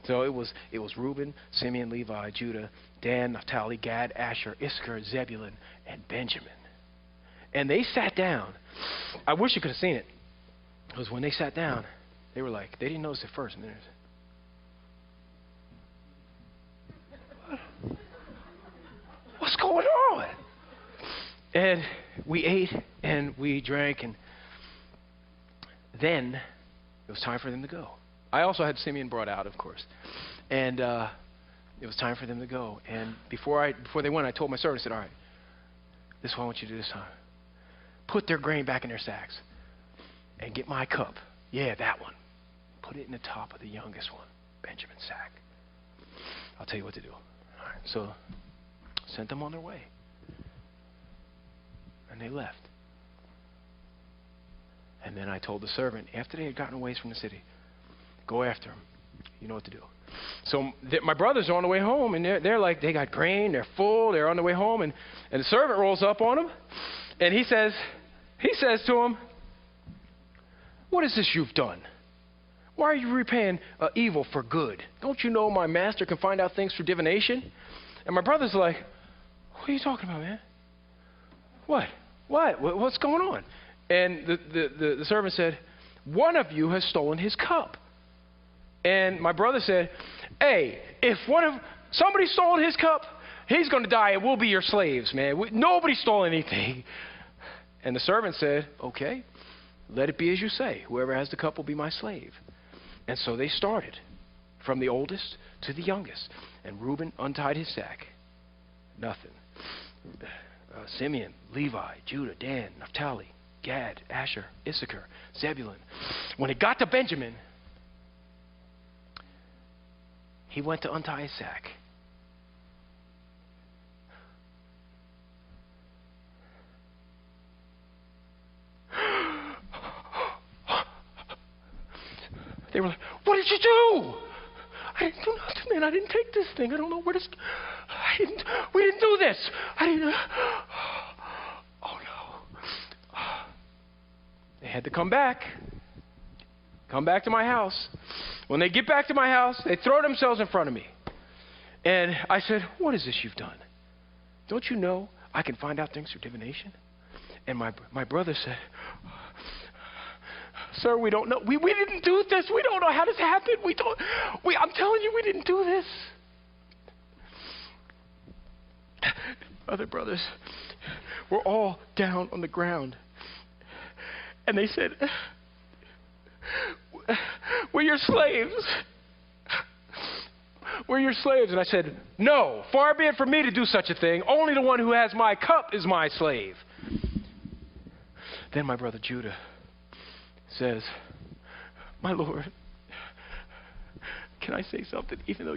So it was Reuben, Simeon, Levi, Judah, Dan, Naphtali, Gad, Asher, Issachar, Zebulun, and Benjamin. And they sat down. I wish you could have seen it. Because when they sat down, they were like, they didn't notice it first. And what's going on? And we ate and we drank, and then it was time for them to go. I also had Simeon brought out, of course. And it was time for them to go. And before they went, I told my servant, I said, all right, this is what I want you to do this time. Put their grain back in their sacks and get my cup. Yeah, that one. Put it in the top of the youngest one, Benjamin's sack. I'll tell you what to do. All right, so sent them on their way. And they left. And then I told the servant, after they had gotten away from the city, go after them. You know what to do. So my brothers are on the way home, and they're like, they got grain, they're full, they're on the way home, and the servant rolls up on them, and he says to him, what is this you've done? Why are you repaying evil for good? Don't you know my master can find out things through divination? And my brother's like, what are you talking about, man? What? What's going on? And the servant said, one of you has stolen his cup. And my brother said, hey, if somebody stole his cup, he's going to die and we'll be your slaves, man. Nobody stole anything. And the servant said, okay, let it be as you say. Whoever has the cup will be my slave. And so they started from the oldest to the youngest. And Reuben untied his sack. Nothing. Simeon, Levi, Judah, Dan, Naphtali, Gad, Asher, Issachar, Zebulun. When it got to Benjamin, he went to untie his sack. They were like, what did you do? I didn't do nothing, man. I didn't take this thing. I don't know where this... We didn't do this. I didn't... Oh, no. They had to come back. Come back to my house. When they get back to my house, they throw themselves in front of me. And I said, what is this you've done? Don't you know I can find out things through divination? And my brother said, sir, we don't know. We didn't do this. We don't know how this happened. I'm telling you, we didn't do this. Other brothers were all down on the ground. And they said, we're your slaves. We're your slaves. And I said, no, far be it from me to do such a thing. Only the one who has my cup is my slave. Then my brother Judah says, my Lord, can I say something? Even though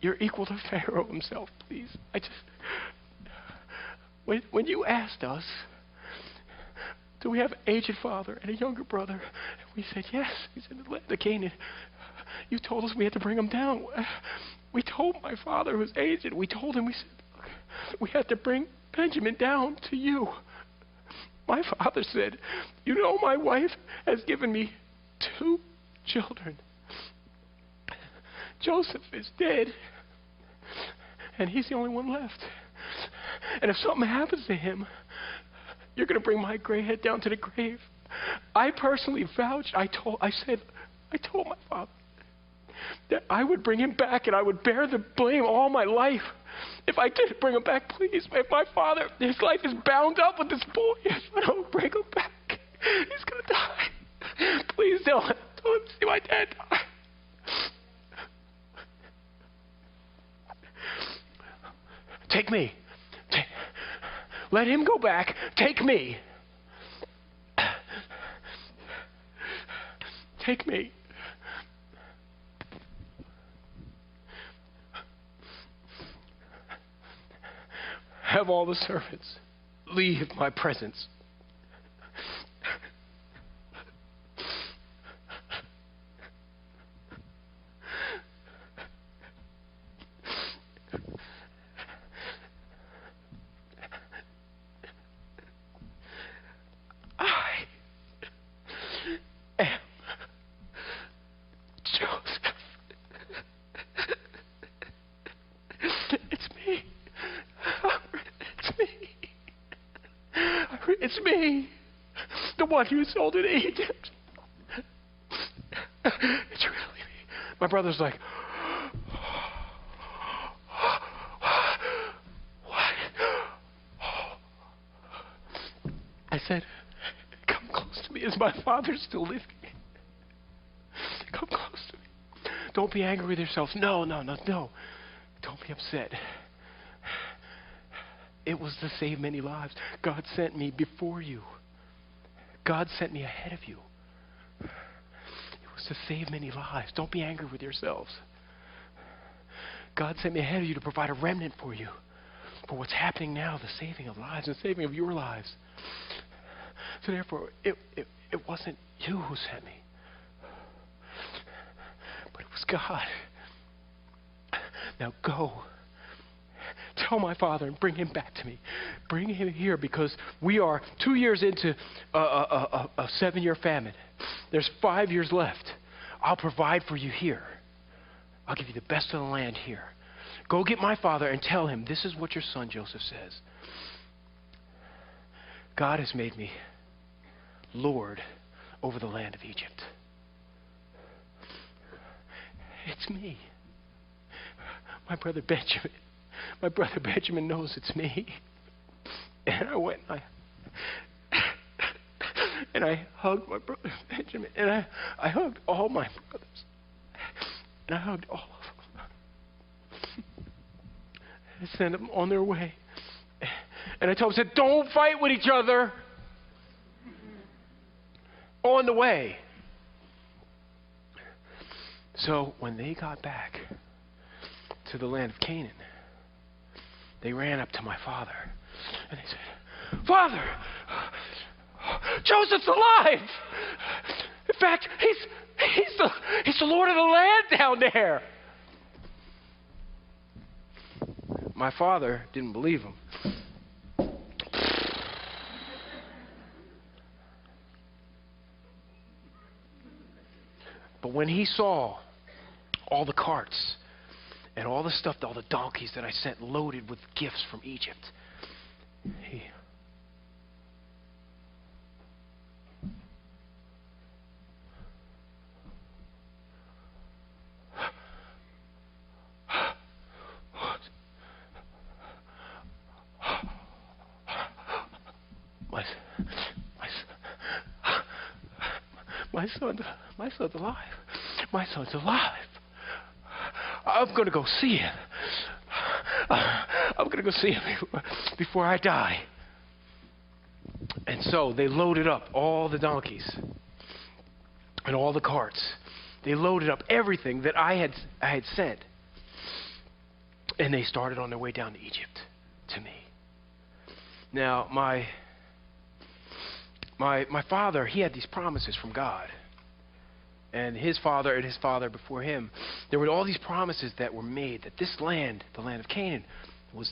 you're equal to Pharaoh himself, please. When you asked us, do we have an aged father and a younger brother? And we said, yes, he's in the land of Canaan. You told us we had to bring him down. We told my father who was aged, we told him, we said, look, we had to bring Benjamin down to you. My father said, you know, my wife has given me 2 children. Joseph is dead, and he's the only one left. And if something happens to him, you're going to bring my gray head down to the grave. I personally vouched. I told my father that I would bring him back and I would bear the blame all my life. If I didn't bring him back, please, if my father, his life is bound up with this boy. If I don't bring him back, he's going to die. Please don't let him see my dad die. Take me. Let him go back. Take me. Take me. Have all the servants leave my presence. It's me, the one who sold in Egypt. It's really me. My brother's like, what? I said, come close to me. Is my father still living? Come close to me. Don't be angry with yourselves. No. Don't be upset. It was to save many lives. God sent me before you. God sent me ahead of you. It was to save many lives. Don't be angry with yourselves. God sent me ahead of you to provide a remnant for you. For what's happening now, the saving of lives and saving of your lives. So therefore, it wasn't you who sent me. But it was God. Now go. Tell my father and bring him back to me. Bring him here because we are 2 years into a 7-year famine. There's 5 years left. I'll provide for you here. I'll give you the best of the land here. Go get my father and tell him this is what your son Joseph says. God has made me Lord over the land of Egypt. It's me. My brother Benjamin knows it's me. And I went and I hugged my brother Benjamin. And I hugged all my brothers. And I hugged all of them. I sent them on their way. And I told them, don't fight with each other. On the way. So when they got back to the land of Canaan, they ran up to my father and they said, Father, Joseph's alive. In fact, he's the Lord of the land down there. My father didn't believe him. But when he saw all the carts and all the stuff, all the donkeys that I sent loaded with gifts from Egypt, my son's alive. My son's alive. I'm going to go see him. I'm going to go see him before I die. And so they loaded up all the donkeys and all the carts. They loaded up everything that I had sent. And they started on their way down to Egypt to me. Now, my father, he had these promises from God. And his father before him, there were all these promises that were made that this land, the land of Canaan, was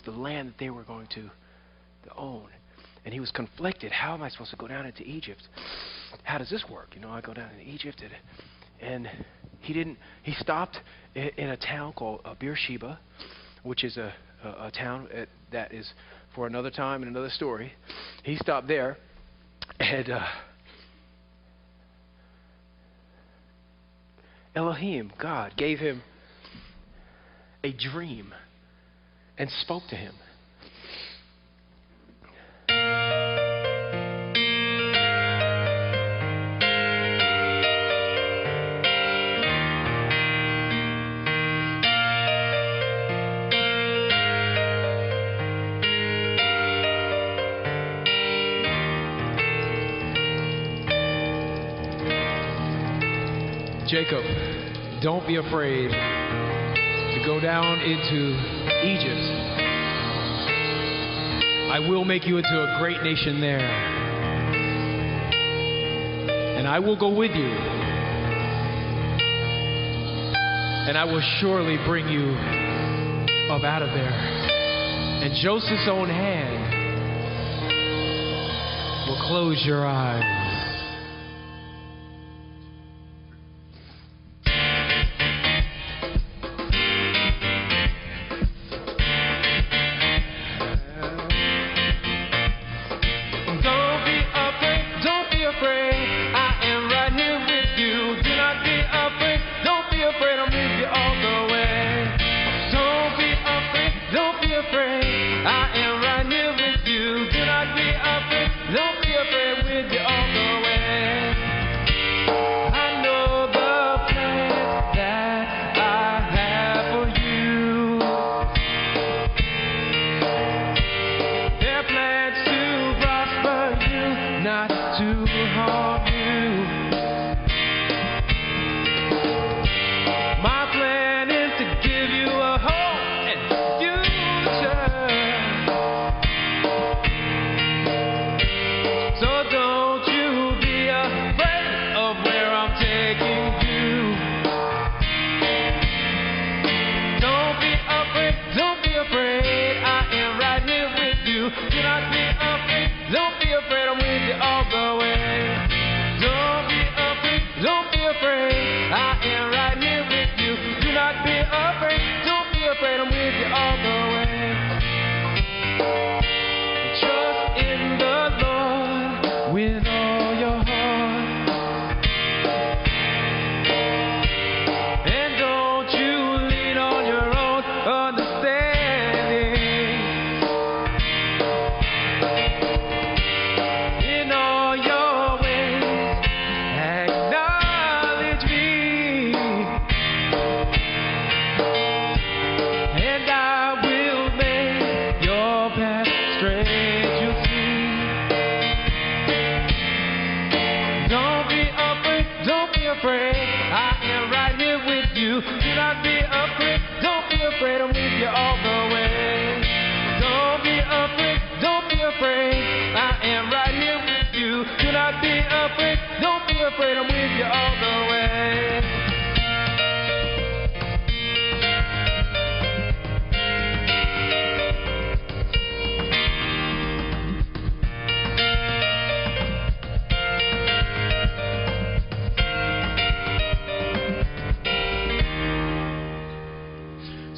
the land that they were going to own. And he was conflicted. How am I supposed to go down into Egypt? How does this work? I go down into Egypt. And he stopped in a town called Beersheba, which is a town that is for another time and another story. He stopped there, and Elohim, God, gave him a dream and spoke to him. Jacob, don't be afraid to go down into Egypt. I will make you into a great nation there. And I will go with you. And I will surely bring you up out of there. And Joseph's own hand will close your eyes.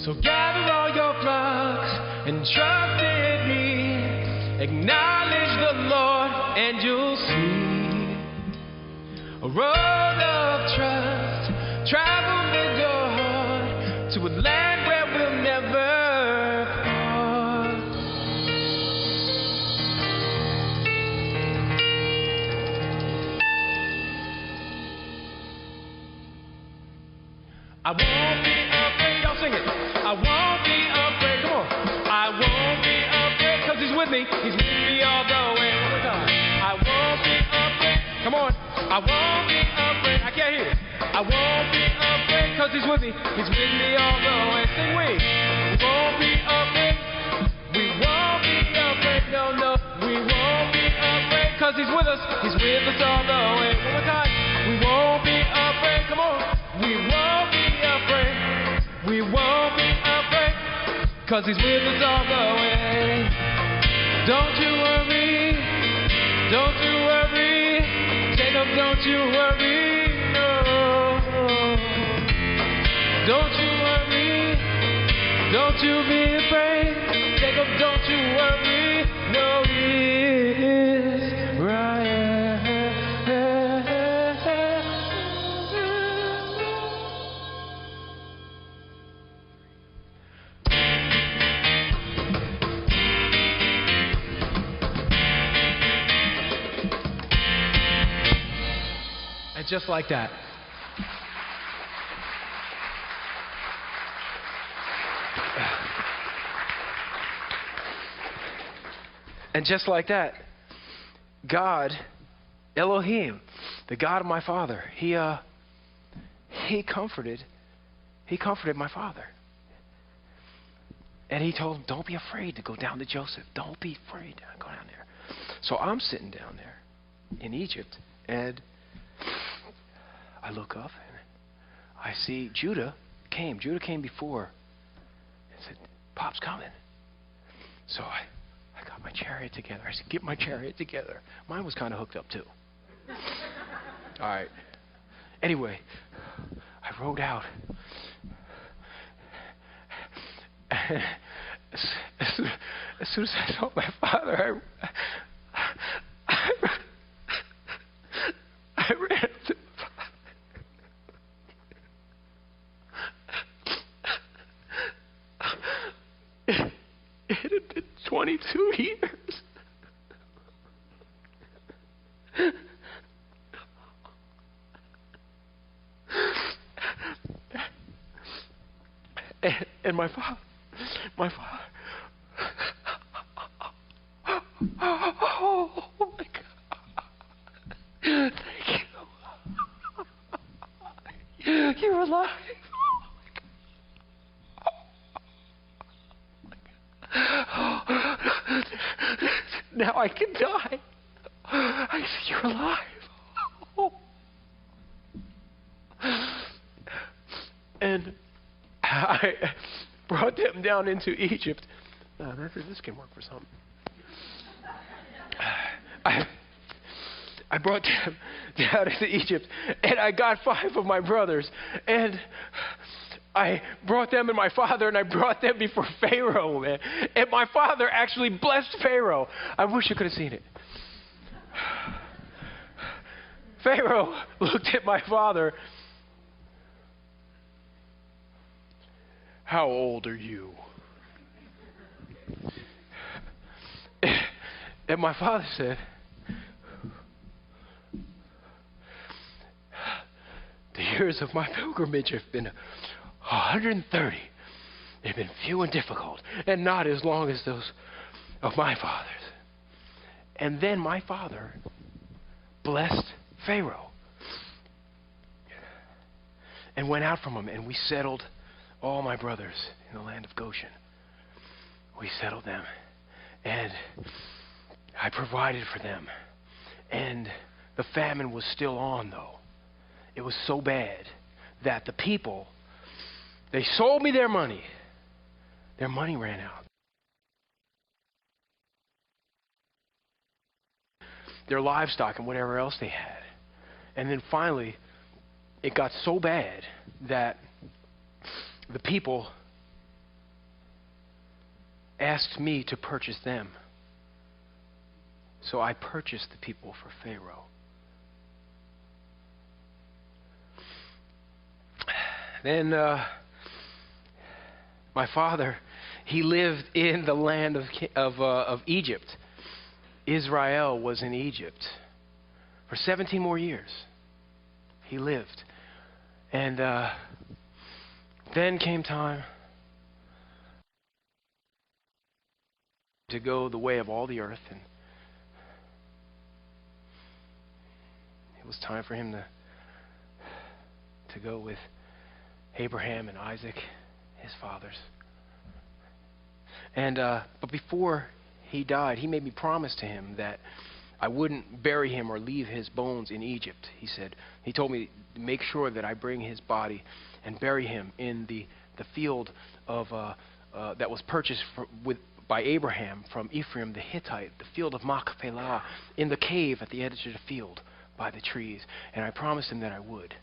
So gather all your flocks and trust in me. Acknowledge the Lord and you'll see a road of trust. Travel with your heart to a land where we'll never part. I won't be afraid. Y'all sing it. I won't be afraid. Come on. I won't be afraid because he's with me. He's with me all the way. One more time. I won't be afraid. Come on. I won't be afraid. I can't hear it. I won't be afraid because he's with me. He's with me all the way. Sing we. We won't be afraid. We won't be afraid. No, no. We won't be afraid because he's with us. He's with us all the way. One more time. We won't be afraid. Come on. We won't be afraid. We won't be afraid, cause he's with us all the way. Don't you worry, don't you worry, Jacob, don't you worry, no. Don't you worry, don't you be afraid, Jacob, don't you worry. just like that. And just like that, God, Elohim, the God of my father, he comforted my father. And he told him, don't be afraid to go down to Joseph. Don't be afraid to go down there. So I'm sitting down there in Egypt, and I look up, and I see Judah came. Judah came before and said, Pop's coming. So I got my chariot together. I said, get my chariot together. Mine was kind of hooked up, too. All right. Anyway, I rode out. As soon as I saw my father, I ran up to my father. It had been 22 years. And my father, oh my God, thank you. You're alive. Now I can die. I said, you're alive. And I brought them down into Egypt. This can work for some. I brought them down into Egypt, and I got 5 of my brothers, and I brought them and my father, and I brought them before Pharaoh, man. And my father actually blessed Pharaoh. I wish you could have seen it. Pharaoh looked at my father. How old are you? And my father said, the years of my pilgrimage have been 130. They've been few and difficult, and not as long as those of my fathers. And then my father blessed Pharaoh and went out from him, and we settled all my brothers in the land of Goshen. We settled them, and I provided for them. And the famine was still on, though. It was so bad that the people, they sold me their money. Their money ran out. Their livestock and whatever else they had. And then finally, it got so bad that the people asked me to purchase them. So I purchased the people for Pharaoh. Then my father, he lived in the land of Egypt. Israel was in Egypt for 17 more years. He lived. And then came time to go the way of all the earth, and it was time for him to go with Abraham and Isaac, his fathers. And but before he died, he made me promise to him that I wouldn't bury him or leave his bones in Egypt. He told me to make sure that I bring his body and bury him in the field of that was purchased by Abraham from Ephraim the Hittite, the field of Machpelah, in the cave at the edge of the field by the trees. And I promised him that I would.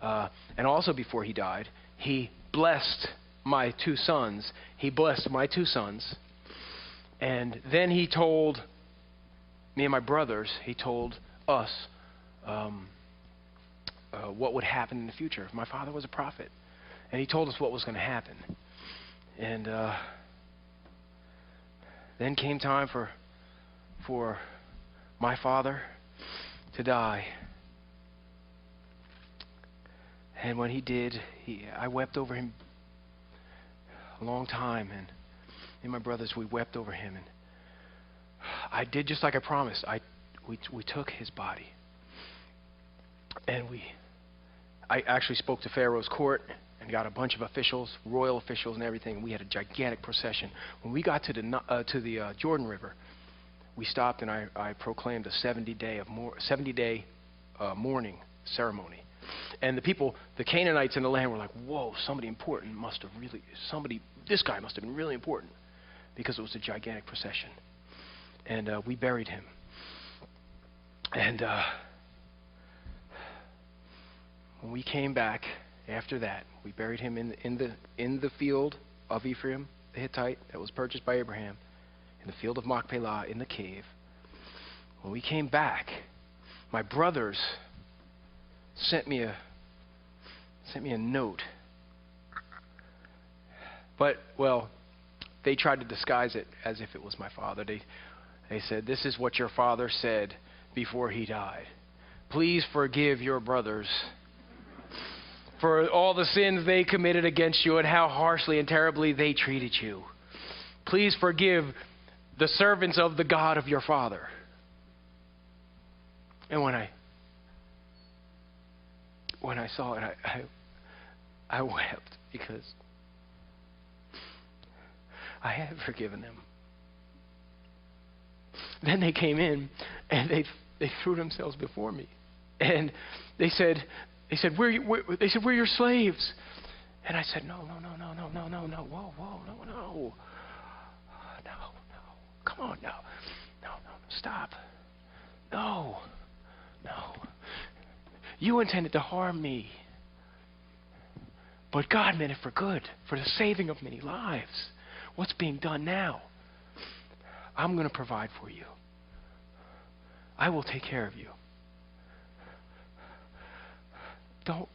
And also before he died, he blessed my 2 sons. He blessed my 2 sons. And then he told me and my brothers, he told us what would happen in the future. My father was a prophet. And he told us what was going to happen. And then came time for my father to die. And when he did, I wept over him a long time, and me and my brothers, we wept over him. And I did just like I promised. We took his body, and I actually spoke to Pharaoh's court and got a bunch of officials, royal officials and everything. We had a gigantic procession. When we got to the Jordan River, we stopped, and I proclaimed a 70-day mourning ceremony. And the people, the Canaanites in the land, were like, whoa, somebody important must have really, this guy must have been really important, because it was a gigantic procession. And we buried him. And when we came back after that, we buried him in the field of Ephraim, the Hittite, that was purchased by Abraham, in the field of Machpelah, in the cave. When we came back, my brothers sent me a note. But, well, they tried to disguise it as if it was my father. They said, "This is what your father said before he died. Please forgive your brothers for all the sins they committed against you and how harshly and terribly they treated you. Please forgive the servants of the God of your father." And when I saw it, I wept, because I had forgiven them. Then they came in, and they threw themselves before me, and they said, we're your slaves. And I said, no, whoa, no, come on, no, stop, no, you intended to harm me, but God meant it for good, for the saving of many lives. What's being done now? I'm going to provide for you. I will take care of you. Don't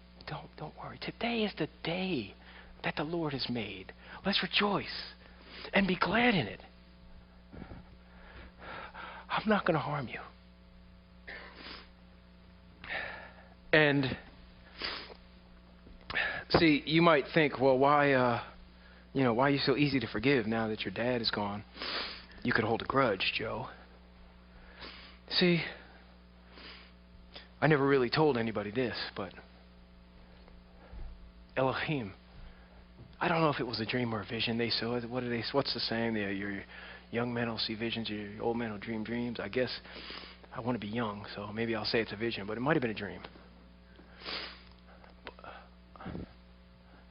worry. Today is the day that the Lord has made. Let's rejoice and be glad in it. I'm not going to harm you. And see, you might think, well, why are you so easy to forgive now that your dad is gone? You could hold a grudge, Joe. See, I never really told anybody this, but Elohim, I don't know if it was a dream or a vision. They saw it. What's the saying? Your young men will see visions, your old men will dream dreams. I guess I want to be young, so maybe I'll say it's a vision, but it might have been a dream.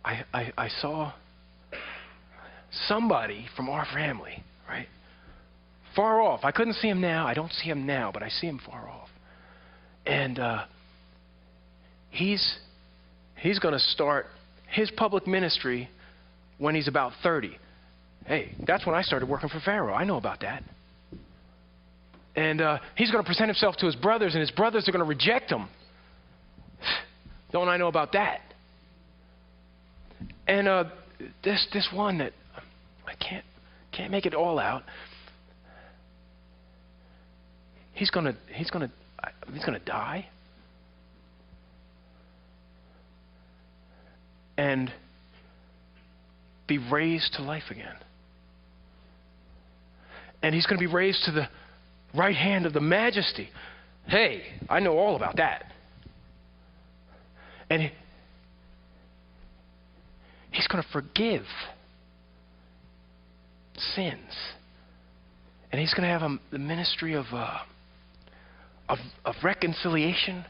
I saw somebody from our family, right? Far off. I couldn't see him now. I don't see him now, but I see him far off. And he's going to start his public ministry when he's about 30. Hey, that's when I started working for Pharaoh. I know about that. And he's going to present himself to his brothers, and his brothers are going to reject him. Don't I know about that? And this one that I can't make it all out. He's gonna die, and be raised to life again. And he's going to be raised to the right hand of the Majesty. Hey, I know all about that. And he's going to forgive sins. And he's going to have the ministry of reconciliation.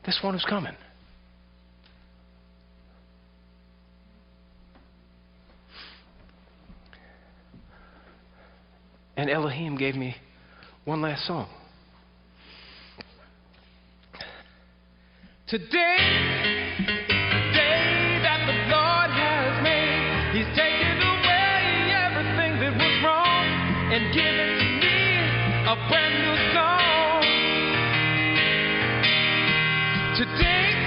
This one who's coming. And Elohim gave me one last song. Today, the day that the Lord has made, He's taken away everything that was wrong and given to me a brand new song. Today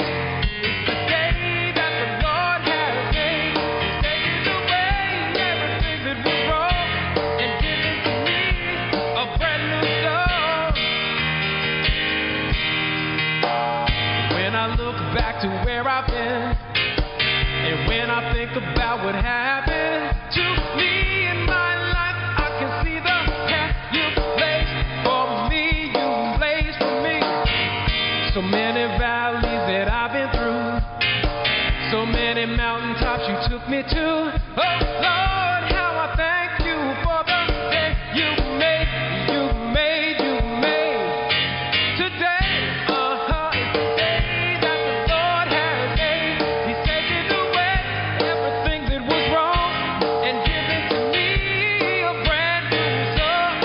is the day that the Lord has made. He's taken away everything that was wrong and given to me a brand new song. When I look where I've been. And when I think about what happened to me in my life, I can see the path you blazed for me, you blazed for me. So many valleys that I've been through, so many mountaintops you took me to. Oh Lord, how I thank you for the day you made, you made, you made. Today, is the day that the Lord has made. He's taken away everything that was wrong and given to me a brand new song.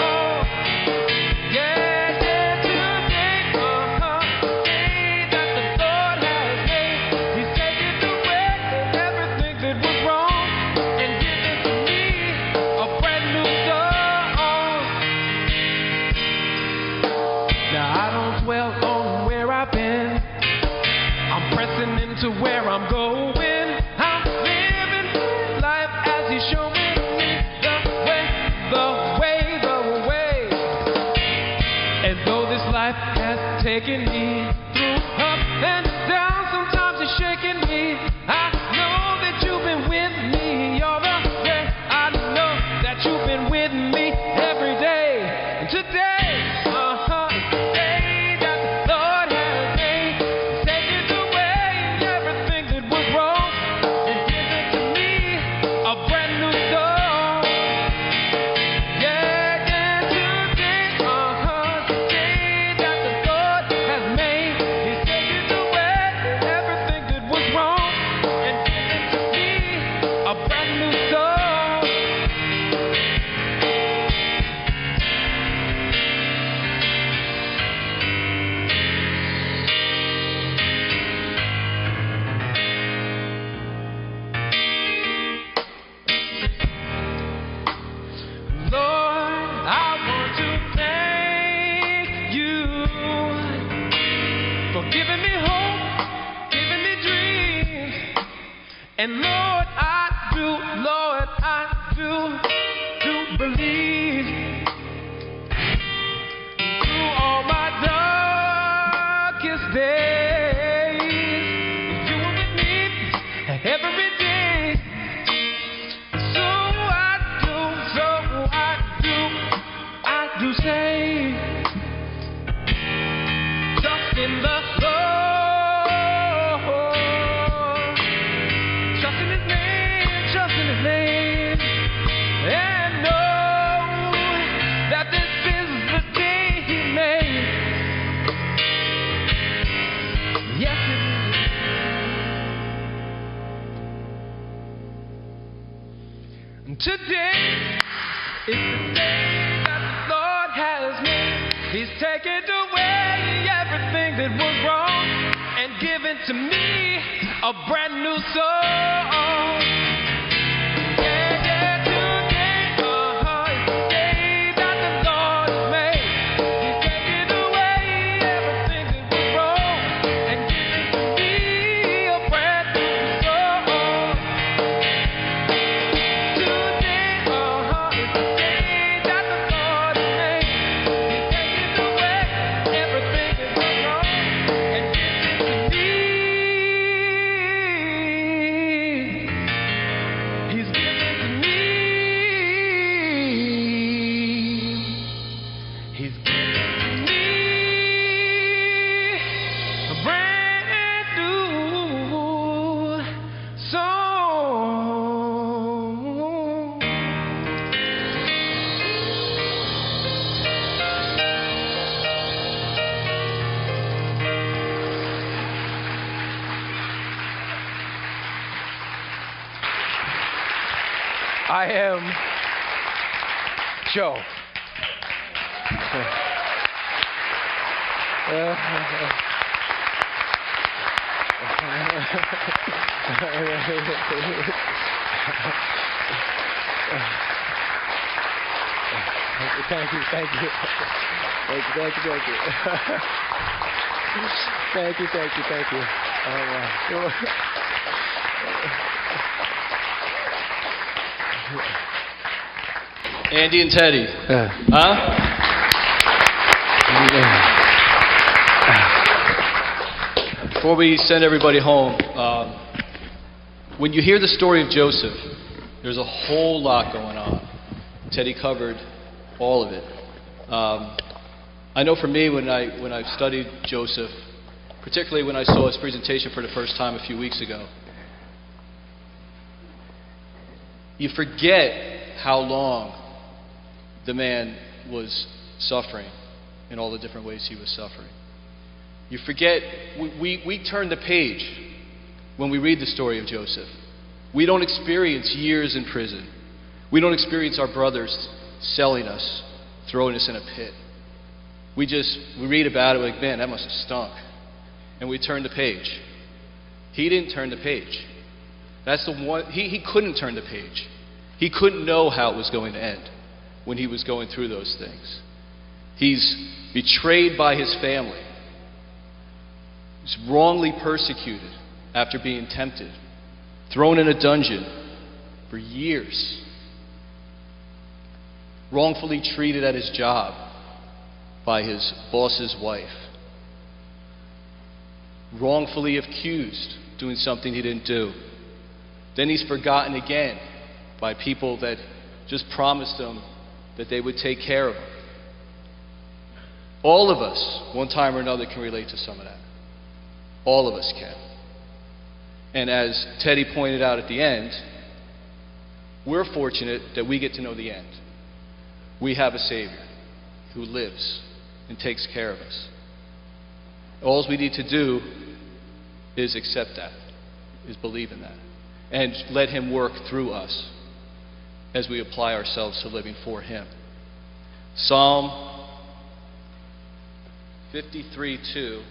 Yeah, today, the day that the Lord has made. He's taken away everything that was wrong and given to me a brand new song. Now I don't dwell on where I've been. I'm pressing into where I'm going. I'm living life as He's showing me the way, the way, the way. And though this life has taken me through up and down, sometimes it's shaking me, I know that you've been with me all the way. I know that you've been with me every day. And today, is the day that the Lord has made. He's taken away everything that was wrong and given to me a brand new song. Yeah, today, the day that the Lord has made. He's taken away everything that was wrong and given to me a brand new song. Lord, I want to thank you for giving me hope, giving me dreams. And Lord, I do believe. Through all my darkest days, you were with me every day. So I do say, trust in the Lord, trust in His name, trust in His name, and know that this is the day He made. Yes, it is. And today is the day that the Lord has made. He's taken away everything that was wrong and given to me a brand new song. Yeah, today, is the day that the Lord has made. He's taken away everything that was wrong and given to me a brand new song. Today, is the day that the Lord has made. He's taken away everything that was wrong and given to me. He's given to me. He's given to me a brand new song. I am Joe. Thank you. Thank you. Andy and Teddy. Huh? before we send everybody home, when you hear the story of Joseph, there's a whole lot going on. Teddy covered all of it. I know for me, when I studied Joseph, particularly when I saw his presentation for the first time a few weeks ago, you forget how long the man was suffering in all the different ways he was suffering. You forget, we turn the page when we read the story of Joseph. We don't experience years in prison. We don't experience our brothers selling us, throwing us in a pit. We read about it like, man, that must have stunk. And we turn the page. He didn't turn the page. That's the one, he couldn't turn the page. He couldn't know how it was going to end when he was going through those things. He's betrayed by his family. He's wrongly persecuted after being tempted. Thrown in a dungeon for years. Wrongfully treated at his job by his boss's wife. Wrongfully accused doing something he didn't do. Then he's forgotten again by people that just promised him that they would take care of him. All of us, one time or another, can relate to some of that. All of us can. And as Teddy pointed out at the end, we're fortunate that we get to know the end. We have a Savior who lives and takes care of us. All we need to do is accept that, is believe in that, and let Him work through us as we apply ourselves to living for Him. Psalm 53:2.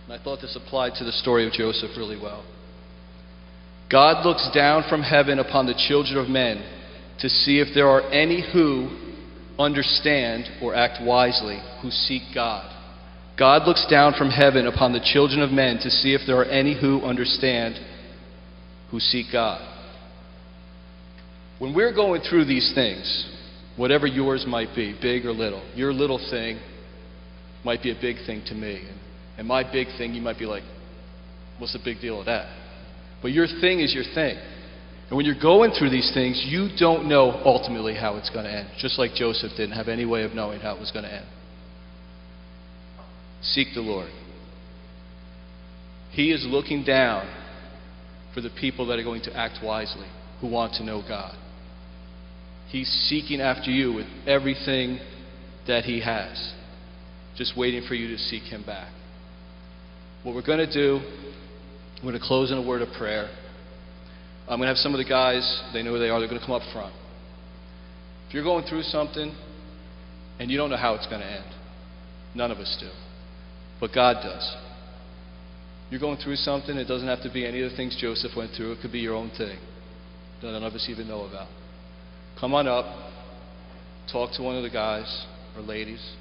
And I thought this applied to the story of Joseph really well. God looks down from heaven upon the children of men to see if there are any who understand or act wisely, who seek God. God looks down from heaven upon the children of men to see if there are any who understand, who seek God. When we're going through these things, whatever yours might be, big or little, your little thing might be a big thing to me. And my big thing, you might be like, what's the big deal of that? But your thing is your thing. And when you're going through these things, you don't know ultimately how it's going to end. Just like Joseph didn't have any way of knowing how it was going to end. Seek the Lord. He is looking down for the people that are going to act wisely, who want to know God. He's seeking after you with everything that He has, just waiting for you to seek Him back. What we're going to do, we're going to close in a word of prayer. I'm going to have some of the guys, they know who they are, they're going to come up front. If you're going through something and you don't know how it's going to end, none of us do, but God does. You're going through something, it doesn't have to be any of the things Joseph went through, it could be your own thing that none of us even know about. Come on up, talk to one of the guys or ladies,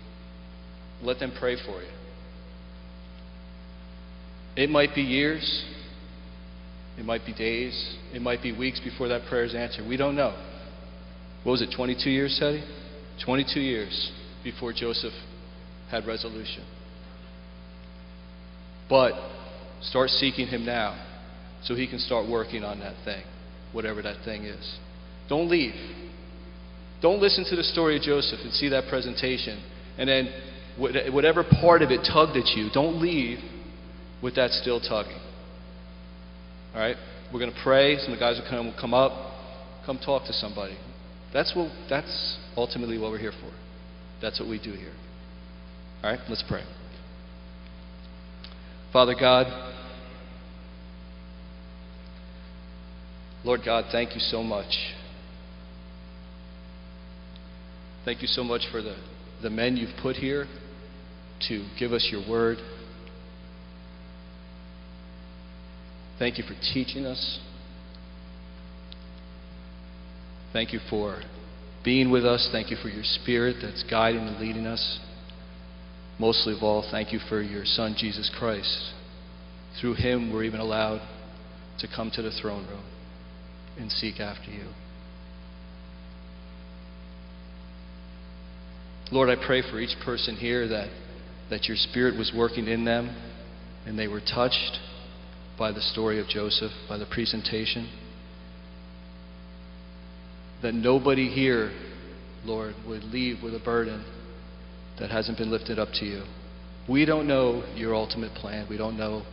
let them pray for you. It might be years, it might be days, it might be weeks before that prayer is answered. We don't know. What was it, 22 years, Teddy? 22 years before Joseph had resolution. But start seeking Him now so He can start working on that thing, whatever that thing is. Don't leave. Don't listen to the story of Joseph and see that presentation and then whatever part of it tugged at you, don't leave with that still tugging. All right? We're going to pray. Some of the guys will come up. Come talk to somebody. That's ultimately what we're here for. That's what we do here. All right? Let's pray. Father God, Lord God, thank you so much. Thank you so much for the men you've put here to give us your word. Thank you for teaching us. Thank you for being with us. Thank you for your Spirit that's guiding and leading us. Mostly of all, thank you for your Son, Jesus Christ. Through Him, we're even allowed to come to the throne room and seek after you. Lord, I pray for each person here that that your Spirit was working in them and they were touched by the story of Joseph, by the presentation. That nobody here, Lord, would leave with a burden that hasn't been lifted up to you. We don't know your ultimate plan. We don't know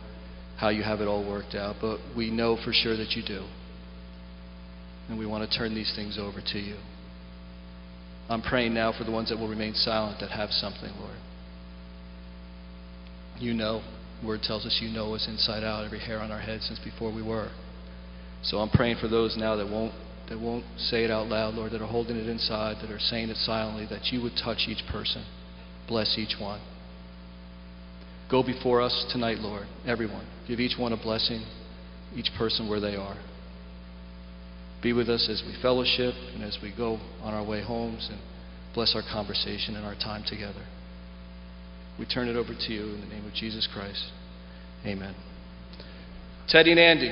how you have it all worked out, but we know for sure that you do. And we want to turn these things over to you. I'm praying now for the ones that will remain silent, that have something, Lord. You know. The Word tells us you know us inside out, every hair on our head since before we were. So I'm praying for those now that won't say it out loud, Lord, that are holding it inside, that are saying it silently, that you would touch each person. Bless each one. Go before us tonight, Lord, everyone. Give each one a blessing, each person where they are. Be with us as we fellowship and as we go on our way homes, and bless our conversation and our time together. We turn it over to you in the name of Jesus Christ. Amen. Teddy and Andy.